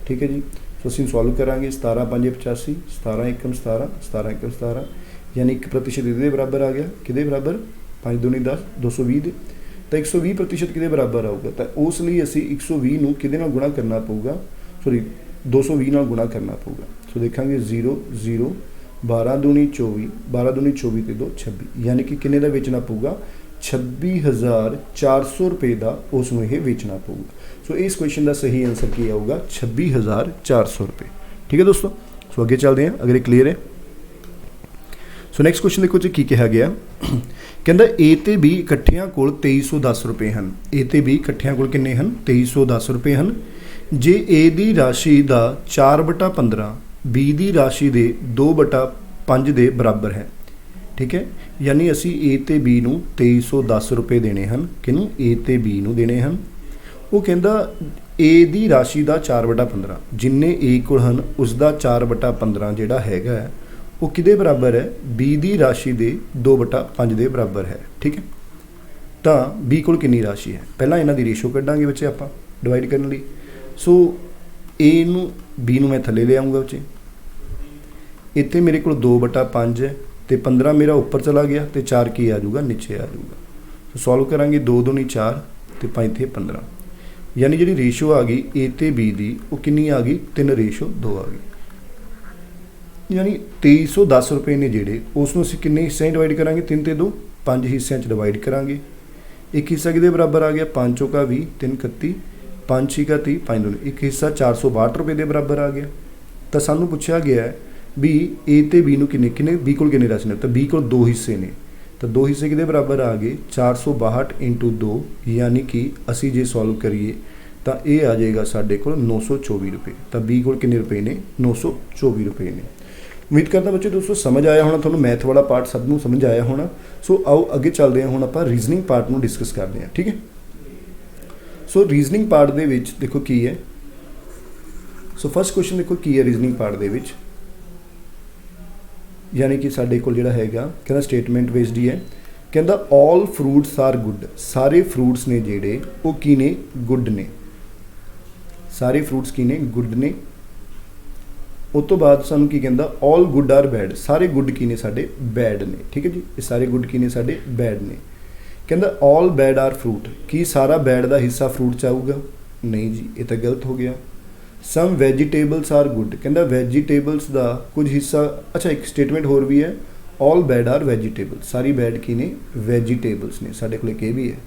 ਠੀਕ ਹੈ ਜੀ। ਸੋ ਅਸੀਂ ਸੋਲਵ ਕਰਾਂਗੇ 17×5 85, 17×1 17, 17×1 17, ਯਾਨੀ 1% ਇਹਦੇ ਬਰਾਬਰ ਆ ਗਿਆ। ਕਿਹਦੇ ਬਰਾਬਰ? 5×2 10, 220 ਦੇ। ਤਾਂ 120% ਕਿਹਦੇ ਬਰਾਬਰ ਆਊਗਾ? ਤਾਂ ਉਸ ਲਈ ਅਸੀਂ 120 ਨੂੰ ਕਿਹਦੇ ਨਾਲ ਗੁਣਾ ਕਰਨਾ ਪਊਗਾ? ਸੋਰੀ 220 ਨਾਲ ਗੁਣਾ ਕਰਨਾ ਪਊਗਾ। ਸੋ ਦੇਖਾਂਗੇ 0 0, 12×2 24, 12×2 24 ਤੇ 2 26, ਯਾਨੀ ਕਿ ਕਿੰਨੇ ਦਾ ਵੇਚਣਾ ਪਊਗਾ? 26,400 ਰੁਪਏ ਦਾ ਉਸ ਨੂੰ ਇਹ ਵੇਚਣਾ ਪਊਗਾ। ਸੋ ਇਸ ਕੁਐਸਚਨ ਦਾ ਸਹੀ ਆਨਸਰ ਕੀ ਆਊਗਾ? 26,400 ਰੁਪਏ। ਠੀਕ ਹੈ ਦੋਸਤੋ। ਸੋ ਅੱਗੇ ਚੱਲਦੇ ਹਾਂ ਅਗਰ ਇਹ ਕਲੀਅਰ ਹੈ। ਸੋ ਨੈਕਸਟ ਕੁਐਸਚਨ ਦੇਖੋ ਜੀ ਕੀ ਕਿਹਾ ਗਿਆ। ਕਹਿੰਦਾ A ਤੇ B ਇਕੱਠਿਆਂ ਕੋਲ 2310 ਰੁਪਏ ਹਨ। A ਤੇ B ਇਕੱਠਿਆਂ ਕੋਲ ਕਿੰਨੇ ਹਨ? 2310 ਰੁਪਏ ਹਨ। ਜੇ A ਦੀ ਰਾਸ਼ੀ ਦਾ 4/15 B ਦੀ ਰਾਸ਼ੀ ਦੇ 2/5 ਦੇ ਬਰਾਬਰ ਹੈ। ਠੀਕ ਹੈ, ਯਾਨੀ ਅਸੀਂ A ਤੇ B ਨੂੰ 2310 ਰੁਪਏ ਦੇਣੇ ਹਨ। ਕਿਹਨੂੰ? A ਤੇ B ਨੂੰ ਦੇਣੇ ਹਨ। ਉਹ ਕਹਿੰਦਾ ए ਦੀ ਰਾਸ਼ੀ ਦਾ 4/15 ਜਿੰਨੇ ए ਕੋਲ ਹਨ ਉਸ ਦਾ 4/15 ਜਿਹੜਾ ਹੈਗਾ ਹੈ ਉਹ ਕਿਹਦੇ ਬਰਾਬਰ ਹੈ B ਦੀ ਰਾਸ਼ੀ ਦੇ 2/5 ਦੇ ਬਰਾਬਰ ਹੈ। ਠੀਕ ਹੈ, ਤਾਂ B ਕੋਲ ਕਿੰਨੀ ਰਾਸ਼ੀ ਹੈ, ਪਹਿਲਾਂ ਇਹਨਾਂ ਦੀ ਰੇਸ਼ੋ ਕੱਢਾਂਗੇ ਬੱਚੇ ਆਪਾਂ ਡਿਵਾਈਡ ਕਰਨ ਲਈ। ਸੋ A ਨੂੰ B ਨੂੰ ਮੈਂ ਥੱਲੇ ਲੈ ਆਉਂਗਾ ਬੱਚੇ, ਇੱਥੇ ਮੇਰੇ ਕੋਲ 2/5 ਹੈ ਤੇ 15 ਮੇਰਾ ਉੱਪਰ ਚਲਾ ਗਿਆ ਤੇ 4 ਕੀ ਆ ਜਾਊਗਾ ਨੀਚੇ ਆ ਜਾਊਗਾ। ਸੋ ਸੋਲਵ ਕਰਾਂਗੇ 2 दूनी 4 ਤੇ 5 ਤੇ 15, यानी जी रेशो आ गई ए ते बी की वो कितनी आ गई 3:2 आ गई। यानी 2310 रुपये ने जोड़े उसमें असीं किन्ने हिस्सों डिवाइड करांगे 3 ते 2 5 हिस्सों डिवाइड करांगे। एक हिस्सा किहदे बराबर आ गया 5 चौका 20 3 31 5 6 30 5 2 एक हिस्सा 462 रुपये के बराबर आ गया। तो सानू पूछा गया है भी ए ते बी नूं किन्ने किन्ने बी कोल किन्ने राशि ने, तो बी कोल 2 हिस्से ने, तो 2 हिस्से किहदे बराबर आ गए 462 × 2, यानी कि असी जे सॉल्व करिए तो ये आ जाएगा साढ़े को 924 रुपये। तो बी कोल किन्ने रुपए ने 924 रुपये ने। उम्मीद करता बच्चों दोस्तों समझ आया होना, थोड़ा मैथ वाला पार्ट सबनों समझ आया होना। सो आओ अगे चलते हैं, हुण आपां रीजनिंग पार्ट नूं डिस्कस करते हैं। ठीक है, सो रीजनिंग पार्ट दे विच देखो की है। सो फर्स्ट क्वेश्चन देखो की है रीजनिंग पार्ट दे विच, यानी कि साढ़े को जिहड़ा हैगा कहना स्टेटमेंट बेस्ड ही है। कहता ऑल फ्रूट्स आर गुड, सारे फ्रूट्स ने जिहड़े वो की ने गुड ने, सारे फ्रूट्स की ने गुड ने। उस तो बाद सानू की कहता ऑल गुड आर बैड, सारे गुड की ने साडे बैड ने। ठीक है जी, ये सारे गुड की ने साडे बैड ने। कहता ऑल बैड आर फ्रूट, की सारा बैड का हिस्सा फ्रूट च आऊगा, नहीं जी ये तो गलत हो गया। सम वैजीटेबल्स आर गुड, कहता वैजीटेबल्स का कुछ हिस्सा, अच्छा एक स्टेटमेंट होर भी है ऑल बैड आर वैजीटेबल्स, सारी बैड की ने वैजीटेबल्स ने, साढ़े को भी है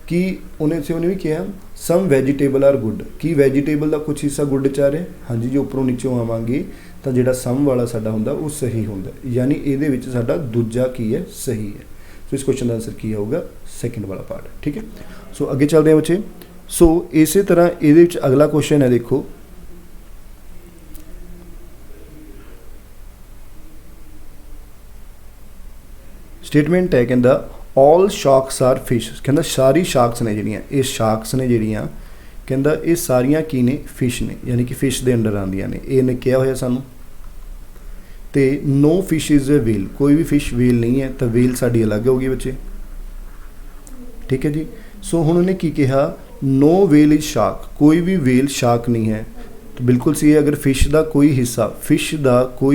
कि उन्हें भी कहा सम वैजीटेबल आर गुड, कि वैजीटेबल का कुछ हिस्सा गुड च आ रहा है। हाँ जी, जो उपरों नीचों आवांगे तो जो सम वाला साडा हुंदा वो सही होंदा, यानी ये विच साडा दूजा की है सही है। सो इस क्वेश्चन का आंसर की होगा सैकेंड वाला पार्ट। ठीक है, सो अगे चलते हैं बच्चे। सो इस तरह ये अगला क्वेश्चन है, देखो स्टेटमेंट है कहता ऑल शार्क्स आर फिश, कहता सारी शार्क्स ने जिहड़ियां ये शार्क्स ने जिहड़ियां कहता ये सारियां की ने फिश ने, यानी कि फिश के अंडर आंदियां ने। ये ने कहा होया सानू ते no fish is a whale, कोई भी फिश वेल नहीं है, तो वेल साडी अलग होगी बच्चे। ठीक है जी, सो हुण उन्हें की कहा नो वेल इज शार्क, कोई भी वेल शार्क नहीं है, तो बिल्कुल सही है। अगर फिश का कोई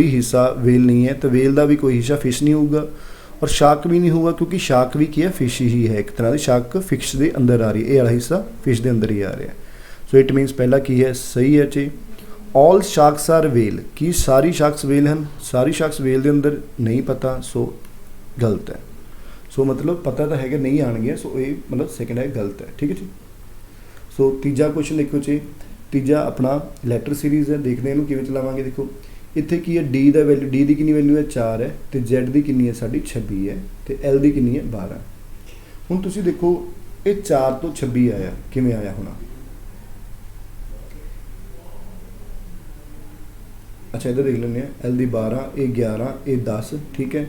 हिस्सा वेल नहीं है तो वेल का भी कोई हिस्सा फिश नहीं होगा, और शार्क भी नहीं होगा क्योंकि शार्क भी क्या फिश ही है, एक तरह की शार्क फिश के अंदर आ रही है, ये वाला हिस्सा फिश के अंदर ही आ रहा है। सो इट मीनस पहला की है सही है जी। ऑल शार्क्स आर वेल, कि सारी शार्क्स वेल हैं, सारी शार्क्स वेल के अंदर नहीं पता, सो गलत है। सो मतलब पता तो है नहीं आएंगे, सो ये मतलब सैकेंड है गलत है। ठीक है जी। सो तीजा क्वेश्चन देखो जी, तीजा अपना लैटर सीरीज़ है, देखते हैं किवें चलावांगे। देखो इत्थे की है डी का वैल्यू, डी की कितनी वैल्यू है 4 है, तो जैड की कितनी है साड़ी 26 है, तो एल की कितनी है 12। हुण तुसीं देखो ये 4 तो 26 आया, किवें आया होना। अच्छा इधर देख लें, एल दी 12, ये 11, ये 10, ठीक है,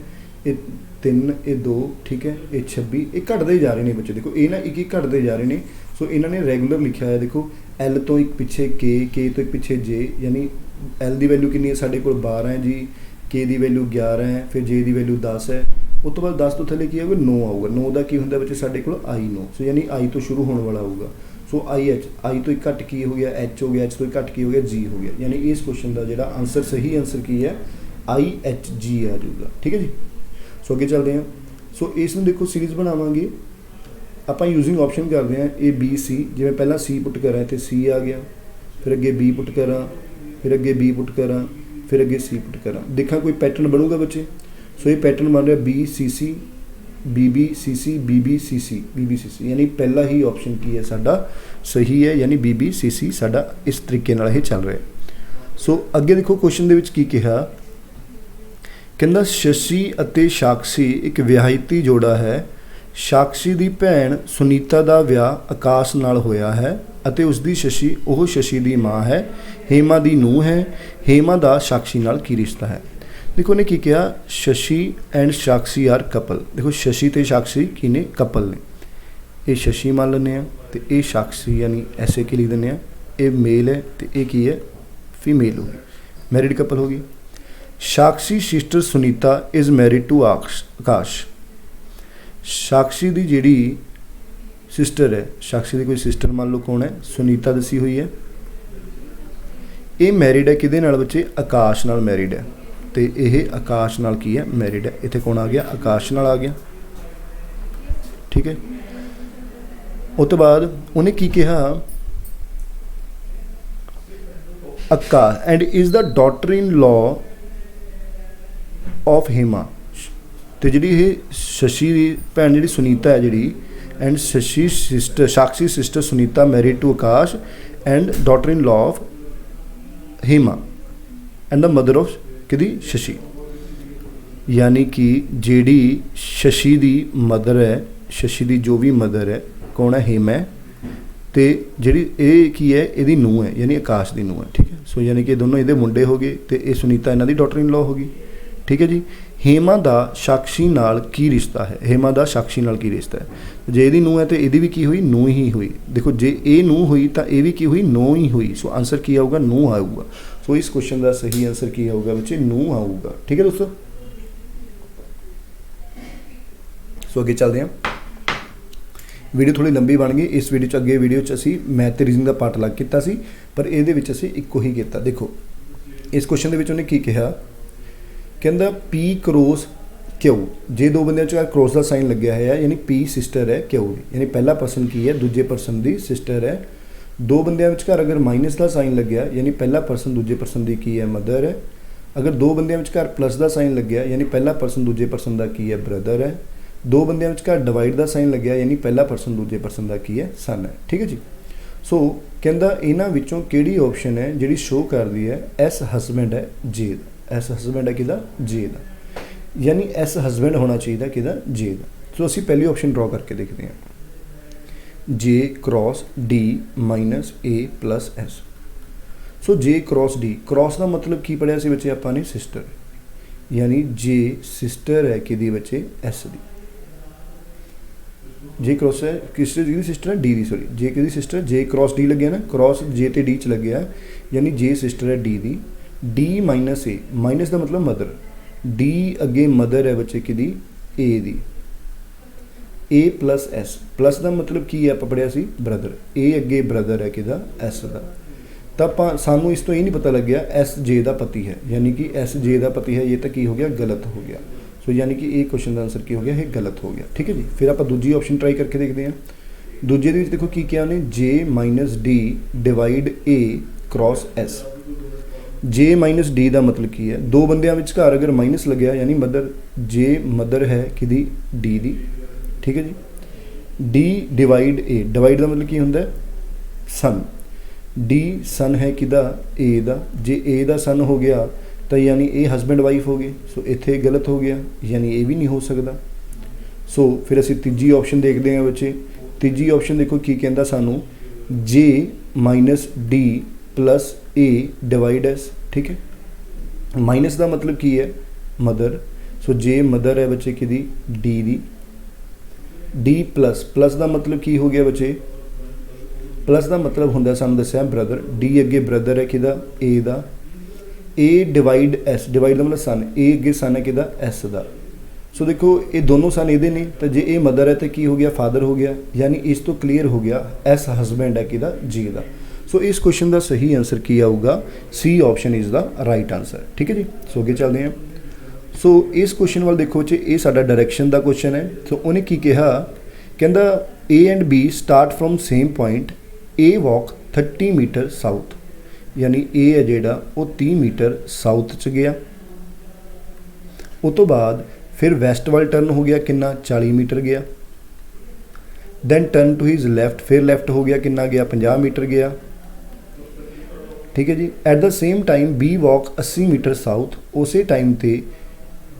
ये 3, ये 2, ठीक है, ये 26, ये घटते ही जा रहे हैं बच्चे। देखो ये ना एक घटते जा रहे हैं। सो इन्होंने रेगूलर लिखा है, देखो एल तो एक पिछे के तो एक पिछे जे, यानी एल की वैल्यू कितनी है साढ़े को 12 है जी, के की वैल्यू 11 है, फिर जे की वैल्यू 10 है, उस तो बाद 10 तो थले की आऊगा 9 आऊगा। 9 का की होंगे बच्चे साढ़े को आई 9, सो यानी आई तो शुरू होने वाला होगा। सो आई एच, आई तो एक घट की हो गया एच हो गया, एच तो एक घट की हो गया जी हो गया, यानी इस क्वेश्चन का जो आंसर सही आंसर की है आई एच जी आ जाऊगा। ठीक है जी। सो अगे चलते हैं। सो इसमें देखो सीरीज़ बनावांगे आप यूजिंग ऑप्शन करते हैं ए बी सी, जिवें पहला सी पुट करा तो सी आ गया, फिर अगे बी पुट करा, फिर अगे बी पुट करा, फिर अगे सी पुट करा, देखा कोई पैटर्न बनूगा बच्चे। सो ये पैटर्न बन रहा B C C B B C C B B C C B B C C, यानी पहला ही ऑप्शन की है साडा सही है, यानी बी बी सी सी साडा इस तरीके नाल ही चल रहा है। सो अगे देखो क्वेश्चन दे विच की कहा, कहंदा शशि अते साक्षी एक विआहिती जोड़ा है, साक्षी की भैन सुनीता का विआह आकाश नाल होया है अते उसकी शशि वह शशि की माँ है, हेमा की नूह है, हेमा का साक्षी नाल की रिश्ता है। देखो ने की कहा Shashi and Sakshi are couple. देखो शशि ते साक्षी की ने कपल ने, ये शशि मान लें तो ये साक्षी यानी ऐसे की लिख दें, ये मेल है तो ये की है फीमेल होगी, मैरिड कपल होगी। Sakshi sister Sunita is married to Akash. Sakshi की जिहड़ी सिस्टर है, साक्षी की कोई सिस्टर मान लो कौन है, सुनीता दसी हुई है, ये मैरिड है किहदे नाल बच्चे, आकाश नाल मैरिड है, तो यह आकाश नाल की है मैरिड है। इत्थे कौन आ गया, आकाश नाल आ गया, ठीक है। उस तो बाद उन्हें की कहा, Akash and is the daughter in law of Hema. तो जी शशि की भैन जी सुनीता है जी, and Shashi sister Sakshi sister Sunita married to Akash and daughter in law of Hema and the mother of कि शशि। यानी कि जेडी शशि की मदर है, शशि की जो भी मदर है कौन है, हेमा है, तो जी ये की है यदी नूह है, यानी आकाश की नूह है, ठीक है। सो यानी कि दोनों ये मुंडे हो गए, तो ये सुनीता इन्हों की डॉटर इन लॉ होगी, ठीक है जी। हेमा का साक्षी नाल की रिश्ता है, हेमा का साक्षी नाल की रिश्ता है, जे यदी नूह है तो यदी भी की हुई, नूह ही हुई। देखो जे ये नूह हुई तो ये भी की हुई, नूह ही हुई। सो आंसर की आऊगा, नूह आऊगा। सो इस क्वेश्चन का सही आंसर की आऊगा बच्चे, नूह आऊगा, ठीक है दोस्तों। सो अगे चलते हैं, वीडियो थोड़ी लंबी बन गई। इस वीडियो अगे वीडियो असी मैथ ते रीजनिंग का पार्ट अलग किया सी, पर ये असी इक्को ही किया। देखो इस क्वेश्चन के उन्हें की कहा, कहता पी क्रॉस क्यू, जे दो बंदे क्रॉस का साइन लग्या है, यानी पी सिस्टर है क्यू की, यानी पहला परसन की है, दूजे परसन की सिस्टर है। दो बंदियां विचकार अगर माइनस का साइन लग्या, यानी पहला परसन दूजे परसन की है, मदर है। अगर दो बंदियां विचकार प्लस का साइन लग्या, यानी पहला परसन दूजे परसन का की है, ब्रदर है। दो बंदियां विचकार डिवाइड का साइन लग्या, यानी पहला परसन दूजे परसन का की है, सन है, ठीक है जी। सो कहता इन्हां विचों किहड़ी ऑप्शन है जिहड़ी शो करदी है एस हसबैंड है जे दा, एस हसबैंड है किहदा, जे दा, यानी एस हसबैंड होना चाहिए किहदा, जे दा। सो असीं पहली ऑप्शन ड्रॉ करके देखते हैं, जे क्रॉस डी माइनस ए प्लस एस। सो जे क्रॉस डी, क्रॉस का मतलब की पढ़िया सी बच्चे आपां ने, सिस्टर, यानी जे सिस्टर है कि बच्चे एस दी। जे क्रॉस है किस दी सिस्टर है, डी दी, सॉरी जे कि सिस्टर, जे क्रॉस डी लगे ना, क्रॉस जे ते डी च लगे, यानी जे सिस्टर है डी दी। डी माइनस ए, माइनस का मतलब मदर, डी अगे मदर है बच्चे कि ए दी। ए प्लस एस, प्लस का मतलब की है आप पढ़िया सी, ब्रदर, ए अगे ब्रदर है कि एस का। तो आप सानू इस तो ये नहीं पता लग गया एस जे का पति है, यानी कि एस जे का पति है, ये तो की हो गया, गलत हो गया। सो यानी कि ये क्वेश्चन का आंसर की हो गया, ये गलत हो गया, ठीक है जी। फिर आप दूजी ऑप्शन ट्राई करके देखते हैं। दूजे के देखो की क्या उन्हें, जे माइनस डी डिवाइड ए क्रॉस एस। जे माइनस डी का मतलब की है, दो बंदियां विचकार अगर माइनस लग्या, यानी मदर, जे मदर है कि डी दी, ठीक है जी। डी डिवाइड ए, डिवाइड का मतलब की होंगे, सन, डी सन है किदा, ए दा। जे ए दा सन हो गया तो यानी ए हसबैंड वाइफ हो गए। सो इत्थे गलत हो गया, यानी ये भी नहीं हो सकता। सो फिर असी तीजी ऑप्शन देखते हैं बच्चे। तीजी ऑप्शन देखो की कहता सानू, जे माइनस डी प्लस ए डिवाइड एस, ठीक है। माइनस का मतलब की है, मदर। सो जे मदर है बच्चे कि डी दी। डी प्लस, प्लस का मतलब की हो गया बच्चे, प्लस का मतलब होंगे सानू दस्या ब्रदर, डी अगे ब्रदर है किदा, ए दा। ए डिवाइड एस, डिवाइड का मतलब सन, ए अगे सन है किदा, एस का। सो देखो ये दोनों सन ये ने, तो जे ए मदर है तो की हो गया, फादर हो गया, यानी इस तो क्लीयर हो गया एस हसबैंड है किदा, जे का। सो इस क्वेश्चन का सही आंसर की आऊगा, C option is the right answer, ठीक है जी। सो अगे चलते हैं। सो इस क्वेश्चन वाल देखो बच्चे, ये साडा डायरैक्शन का क्वेश्चन है। सो उन्हें की कहा, कहता A and B start from same point, A walk 30 meter south, यानी ए है जेड़ा वो 30 मीटर साउथ च गया। उस तो बाद फिर वैसट वाल टर्न हो गया, कितना 40 मीटर गया। Then turn to his left, फिर लैफ्ट हो गया, कितना गया 50 मीटर गया, ठीक है जी। At the same time B walk 80 metre south, उस टाइम ते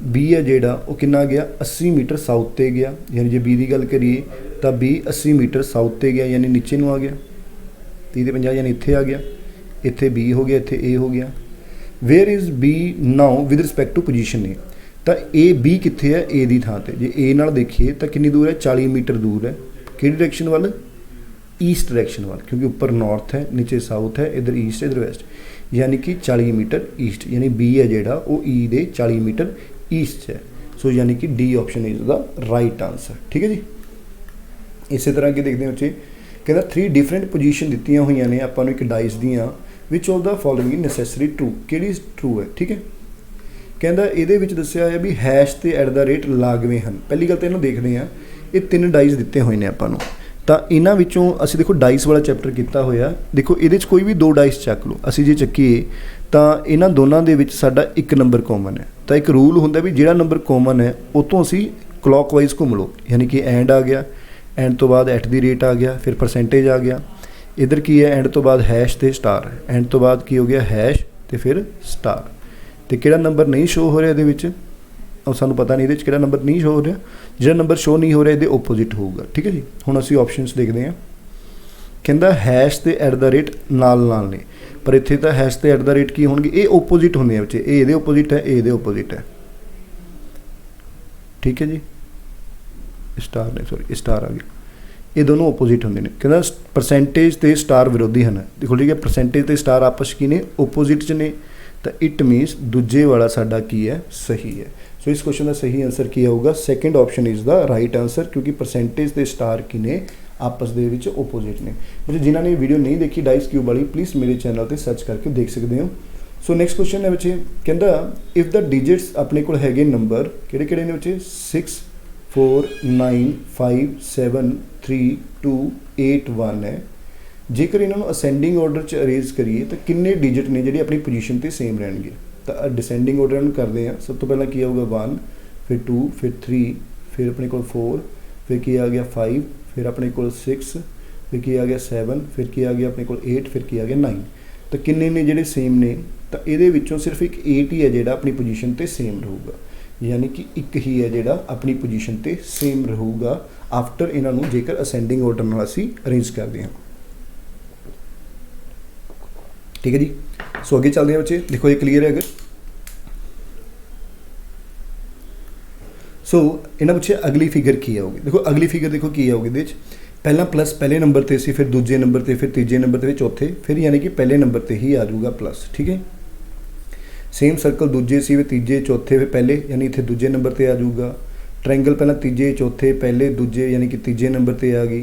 बी है जेड़ा वो कितना गया 80 मीटर साउथ ते गया, यानी जे बी की गल करिए तो बी 80 मीटर साउथ ते गया, यानी नीचे नूं आ गया 30 ते 50, यानी इत्थे आ गया, इत्थे बी हो गया, इत्थे ए हो गया। Where is B now with respect to position A, तो ए बी कित्थे है, ए दी थां ते। जे ए नाल देखिए तो कितनी दूर है, 40 मीटर दूर है, कि डायरैक्शन वाल ईस्ट डायरैक्शन वाल, क्योंकि ऊपर नॉर्थ है, नीचे साउथ है, इधर ईस्ट इधर वैस्ट, यानी कि 40 मीटर ईस्ट, यानी बी है जोड़ा वो ई दे 40 मीटर ईस्ट है। सो यानी कि D option is the right answer. ठीक है जी। इस तरह के देखते हैं बच्चे, कहता 3 डिफरेंट पोजीशन दित्तियां हुई ने आपां एक डाइस दियां, which of the following necessary true, कि ट्रू है। ठीक है, कहता ये दसिया है भी हैश ते एट द रेट लागवे हैं। पहली गल तो इन्हों देखते हैं, ये 3 डाइस दिते हुए हैं आपां नूं, तो इन्हां विचों असीं देखो डाइस वाला चैप्टर किया होया, देखो ये कोई भी 2 डाइस चक लो, असीं जे चक्कीए तो इन्हां दोनों दे विच साडा 1 नंबर कॉमन है। तो एक रूल हुंदा भी जिहड़ा नंबर कॉमन है उतों असीं क्लॉकवाइज घूम लो, यानी कि एंड आ गया, एंड तो बाद एट दी रेट आ गया, फिर परसेंटेज आ गया, इधर की है एंड तो बाद हैश ते स्टार, एंड तो बाद की हो गया हैश ते फिर स्टार। तो किहड़ा नंबर नहीं शो हो रहा ये और सानू पता नहीं ये किहड़ा नंबर नहीं शो हो रहा, जिहड़ा नंबर शो नहीं हो रहा ये ओपोजिट होगा। ठीक है जी। हुण असीं ऑप्शनस देखते हैं, कहता हैश ते एट द रेट नाल नाल ने, पर इत्थे तो हैश ते एट द रेट की होणगे, ये ओपोजिट होंदे हैं बच्चे, ये ओपोजिट है, ये ओपोजिट है। ठीक है जी, स्टार ने सॉरी स्टार आ गया, ये दोनों ओपोजिट होंगे ने। कहता परसेंटेज ते स्टार विरोधी हैं। देखो ठीक है, परसेंटेज ते स्टार आपस की ने ओपोजिट च ने, तो इट मीनस दूजे वाला साडा की है सही है। सो इस क्वेश्चन का सही आंसर की होगा, second option is the right answer, क्योंकि परसेंटेज ते स्टार की ने आपस दे विच ओपोजिट ने। बच्चे जिन्होंने वीडियो नहीं देखी डाइस क्यूब वाली, प्लीज़ मेरे चैनल पर सर्च करके देख सकते हो। सो नैक्सट क्वेश्चन है बच्चे, कहता इफ द डिजिट्स अपने को है नंबर किहड़े ने बच्चे 6 4 9 5 7 3 2 8 1 है, जेकर इन्होंने असेंडिंग ऑर्डर च अरेंज करिए तो किन्ने डिजिट ने जिहड़ी अपनी पोजीशन ते सेम रहणगे। तो डिसेंडिंग ऑर्डर करते हैं, सब तो पहला की होगा 1, फिर 2, फिर 3, फिर अपने को 4, फिर की आ गया 5, फिर अपने को 6, फिर की आ गया 7, फिर की आ गया अपने को 8, फिर की आ गया 9। तो किन्ने ने जिहड़े सेम ने, तो ये विचों सिर्फ एक 8 ही है जिहड़ा अपनी पोजीशन ते सेम रहूगा, यानी कि एक ही है जिहड़ा अपनी पोजीशन ते सेम रहूगा आफ्टर इन्हों जेकर असेंडिंग ऑर्डर नाल असीं अरेंज करते हैं। ठीक है जी। सो आगे चलते हैं बच्चे, देखो ये क्लीयर है अगर। सो इन्होंने बच्चे अगली फिगर की आओगी, देखो अगली फिगर देखो की आओगी, ये पहला प्लस पहले नंबर पर सी, फिर दूजे नंबर पर, फिर तीजे नंबर पर, चौथे, फिर यानी कि पहले नंबर पर ही आ जाऊगा प्लस। ठीक है, सेम सर्कल दूजे सी, फिर तीजे चौथे, फिर पहले, यानी इतने दूजे नंबर पर आ जाऊगा। ट्रायंगल पहला तीजे चौथे पहले दूजे, यानी कि तीजे नंबर पर आ गई,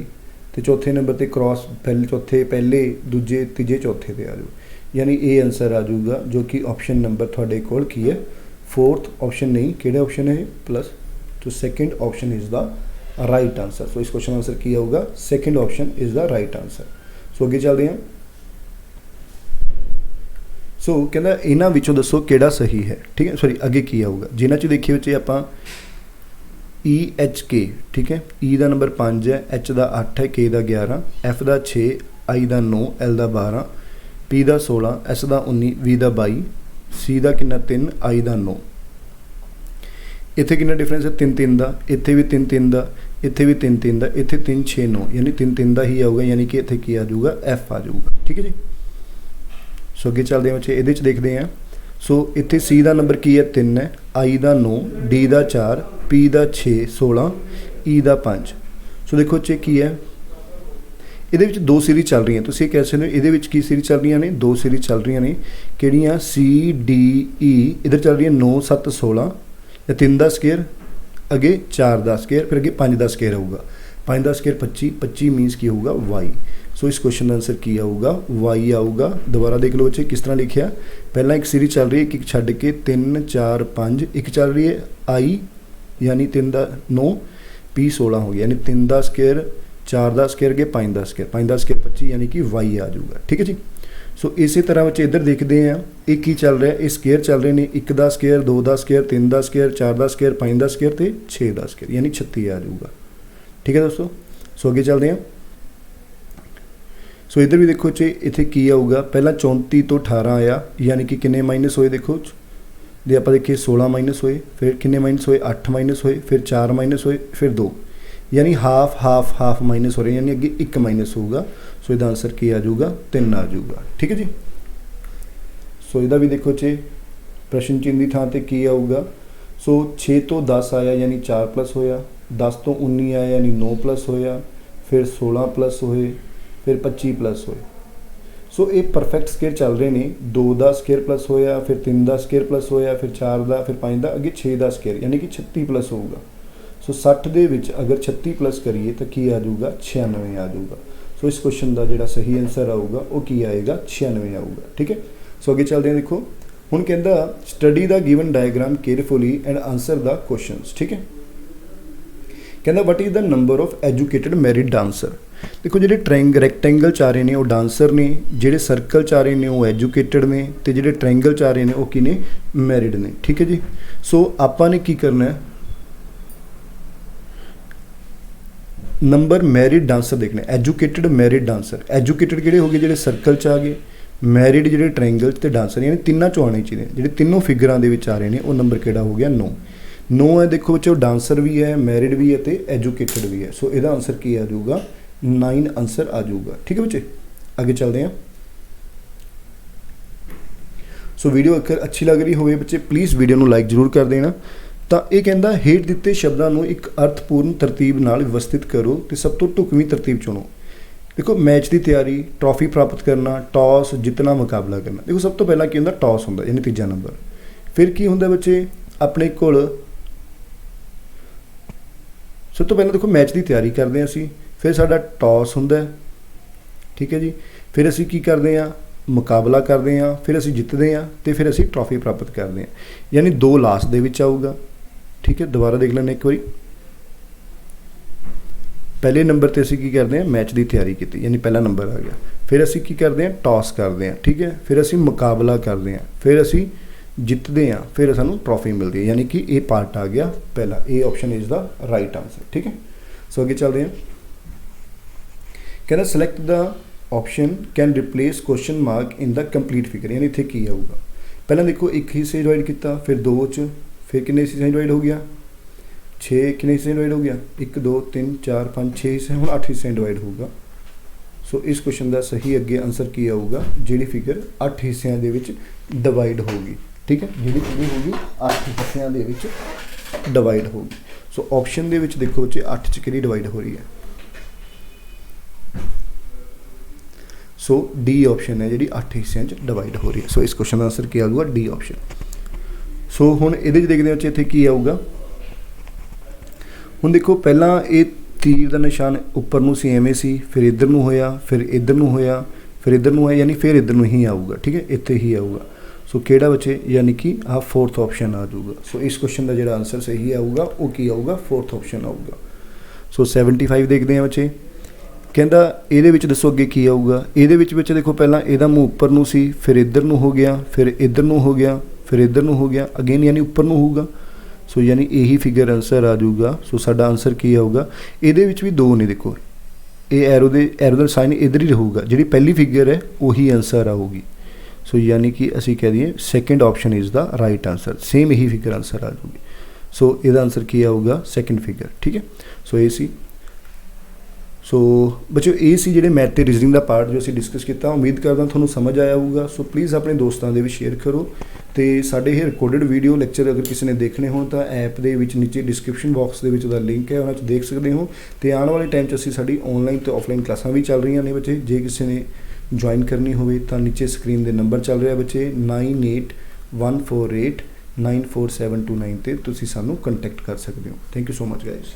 तो चौथे नंबर पर क्रॉस पहले चौथे पहले दूजे तीजे चौथे पर आ जाऊ, यानी ये आंसर आ जाऊगा जो कि ऑप्शन नंबर थोड़े कोल की है 4th ऑप्शन नहीं, किहड़ा ऑप्शन है प्लस, तो second option is the right answer. So इस क्वेश्चन आंसर की होगा second option is the right answer. So आगे चलते हैं। सो कहता इन्हां विचों दसो किहड़ा सही है। ठीक है, सॉरी आगे की आऊगा, जिन्हां च देखिए बच्चे आपां EHK, ठीक है, E का नंबर 5 है, H का 8 है, K का 11, F का 6, I का 9, L का 12, P का 16, S का 19, V का 22, C का कितना 3, I का 9। इत्थे कितना डिफरेंस है 3 3 का, इत्थे भी 3 3 का, इत्थे भी 3 3 का, इत्थे 3 6 9, यानी 3 3 का ही आऊगा, यानी कि इत्थे की आ जाऊगा F आ जाऊगा। ठीक है जी। सो अगे चलते हैं बच्चे, ये देखते हैं। सो इत्थे C का नंबर की है 3 है, I का 9, D का 4, P का 6 16, E का 5। सो देखो बच्चे की है, ये 2 सीरीज चल रही हैं, तुसीं कह सकते हो ये की सीरीज चल रही ने, 2 सीरीज चल रही ने, किहड़ियां CDE, इधर चल रही है 9 7 16, 3 का स्केयर, अगे 4 का स्केयर, फिर अगे 5 का स्केयर होगा, 5 का स्केयर 25, 25 मीनस की होगा Y। सो इस क्वेश्चन का आंसर की आऊगा Y आऊगा। दोबारा देख लो बच्चे किस तरह लिखा, पहला एक सीरीज चल रही है, एक छड्ड के 3 4 5, एक चल रही है I यानी 3 का 9, P 16 हो गया, यानी 3 का स्केयर, 4 का स्केयर के 5 का स्केयर, 5 का स्केयर 25, यानी कि Y आ जाऊगा। ठीक है जी। सो इसी तरह बच्चे इधर देखते हैं, एक ही चल रहा है, ये स्केयर चल रहे हैं, 1 का स्केयर, 2 का स्केयर, 3 का स्केयर, 4 का स्केयर, 5 का स्केयर तो 6 का स्केयर, यानी 36 आ जाऊगा। ठीक है दोस्तों। सो आगे चलते हैं। सो इधर भी देखो चे इत्थे की आऊगा, पहला 34 तो 18 आया, यानी कि किन्ने माइनस होए, देखो जे आप देखिए 16 माइनस होए, फिर किन्ने माइनस होए 8 माइनस होए, फिर 4 माइनस होए, फिर 2, यानी हाफ हाफ हाफ माइनस हो रहे, यानी अगे 1 माइनस होगा। सो इसका आंसर की आ जाऊगा 3 आ जाऊगा। ठीक है जी। सो इसका भी देखो चे प्रश्न चिन्ह की थां ते की आऊगा। सो 6 तो 10 आया, यानी 4 प्लस होया, 10 तो 19 आया, यानी 9 प्लस होया, फिर 16 प्लस होए, फिर 25 प्लस होए। सो ये परफेक्ट स्केयर चल रहे हैं। 2 का स्केयर प्लस होया, फिर 3 का स्केयर प्लस होया, फिर 4 का, फिर 5 का, अगे 6 का स्केयर, यानी कि 36 प्लस होगा। सो 60 दे विच अगर 36 प्लस करिए तो की आ जाऊगा 96 आ जाऊगा। सो इस क्वेश्चन का जोड़ा सही आंसर आऊगा वो की आएगा 96 आऊगा। ठीक है। सो अगे चलते हैं। देखो हुण कहंदा study the given diagram carefully and answer the questions. ठीक है। कहंदा what is the number of educated married dancer. देखो जो रैक्टेंगल च आ रहे हैं वो डांसर ने, जोड़े सर्कल च आ रहे हैं वो एजुकेटेड ने, तो जो ट्रायंगल च आ रहे हैं वो की ने मैरिड ने। ठीक है जी। सो आपां ने की करना है, नंबर मैरिड डांसर देखने, एजुकेटेड मैरिड डांसर। एजुकेटेड किहड़े हो गए जिहड़े सर्कल च आ गए, मैरिड जिहड़े ट्रायंगल ते डांसर, यानी तिन्नां चों आने चाहिए। जिहड़े तीनों फिगरां दे विच आ रहे हैं वो नंबर किहड़ा हो गया 9। 9 है। देखो बच्चों डांसर भी है, मैरिड भी है, तो एजुकेटेड भी है। सो इसका आंसर की आ जाऊगा 9 आंसर आ जाऊगा। ठीक है बच्चे। आगे चलते हैं। सो वीडियो अगर अच्छी लग रही हो बच्चे प्लीज़ वीडियो को लाइक जरूर कर देना। तो यह कहता हेठ दिते शब्दों को एक अर्थपूर्ण तरतीब नाल व्यवस्थित करो तो सब तो ढुकवीं तरतीब चुनो। देखो मैच की तैयारी, ट्रॉफी प्राप्त करना, टॉस जितना, मुकाबला करना। देखो सब तो पहला की होंदा टॉस होंदा, यानी तीजा नंबर। फिर की होंदा बच्चे अपने कोल सब तो पहले देखो मैच की तैयारी करते हैं असी, फिर साडा टॉस होंदा है। ठीक है जी। फिर असी की करते हैं मुकाबला करते हैं, फिर असी जितते हैं तो फिर असी ट्रॉफी प्राप्त करते हैं, यानी 2 लास्ट दे विच आऊगा। ठीक है। दोबारा देख लें एक बारी। पहले नंबर पर असी की करते हैं मैच की तैयारी की, यानी पहला नंबर आ गया। फिर असी की करते हैं टॉस करते हैं। ठीक है। फिर असी मुकाबला करते हैं, फिर असी जितते हैं, फिर सानू ट्रॉफी मिलती है, यानी कि ये पार्ट आ गया पहला। A option is the right answer. ठीक है। सो आगे चलते हैं। कहना select the option can replace question mark in the complete figure, यानी इतने की आऊगा। पहला देखो एक हिस्से डिवाइड किया, फिर 2 च, फिर कितने हिस्से डिवाइड हो गया 6, कितने हिस्से डिवाइड हो गया 1 2 3 4 5 6 हिस्से, हम 8 हिस्से डिवाइड होगा। सो इस क्वेश्चन का सही अगे आंसर की आऊगा जी फिगर 8 हिस्सों के डिवाइड होगी। ठीक है। जी फिगर होगी 8 हिस्सों के डिवाइड होगी। सो ऑप्शन के देखो बच्चे 8 च कि डिवाइड हो रही है। सो डी ऑप्शन है जी 8 हिस्सों डिवाइड हो रही है। सो इस क्वेश्चन का आंसर क्या आऊगा डी ऑप्शन। सो हुण ये देखते हैं बच्चे इत्थे की आऊगा। हुण देखो पहला ये तीर का निशान उपर नूं सी एवें सी, फिर इधर नूं होया, फिर इधर नूं होया, फिर इधर नूं होया, यानी फिर इधर नूं ही आऊगा। ठीक है। इत्थे ही आऊगा। सो किहड़ा बच्चे, यानी कि आ 4th ऑप्शन आ जाऊगा। सो इस क्वेश्चन का जो आंसर सही आऊगा वो की आऊगा 4th ऑप्शन आऊगा। सो 75 देखते हैं बच्चे। कहता ये दसो अगे की आऊगा। ये बच्चे देखो पहला यदा मूँह उपर नूं सी, फिर इधर नूं हो गया, फिर इधर नूं हो गया, फिर इधर नूं हो गया, अगेन यानी उपर नूं होगा। सो यानी यही फिगर आंसर आ जाऊगा। सो साडा आंसर की आऊगा। ये भी 2 ने, देखो ये एरो का साइन इधर ही रहूगा, जी पहली फिगर है वही आंसर आऊगी। सो यानी कि असी कह दिए second option is the right answer, same यही फिगर आंसर आ जाऊगी। सो इसका आंसर की आऊगा सैकेंड फिगर। ठीक है। सो ये सी। सो बच्चों ये सी जिहड़े मैथ ते रीजनिंग का पार्ट जो असीं डिस्कस किया, उम्मीद करदा तुहानूं समझ आया होगा। सो प्लीज़ अपने दोस्तों दे विच शेयर करो। तो साडे ये रिकॉर्डिड वीडियो लैक्चर अगर किसी ने देखने हो तो ऐप दे विच नीचे डिस्क्रिप्शन बॉक्स दे विच उहदा लिंक है, उन्हां 'च देख सकते हो। तो आने वाले टाइम 'च असीं साडी ऑनलाइन तो ऑफलाइन क्लासां भी चल रही ने बच्चे। जे किसी ने ज्वाइन करनी होवे तो नीचे स्क्रीन दे नंबर चल रहा बच्चे 9814894729 ते तुसीं सानूं कंटैक्ट कर सकते हो। Thank you so much guys.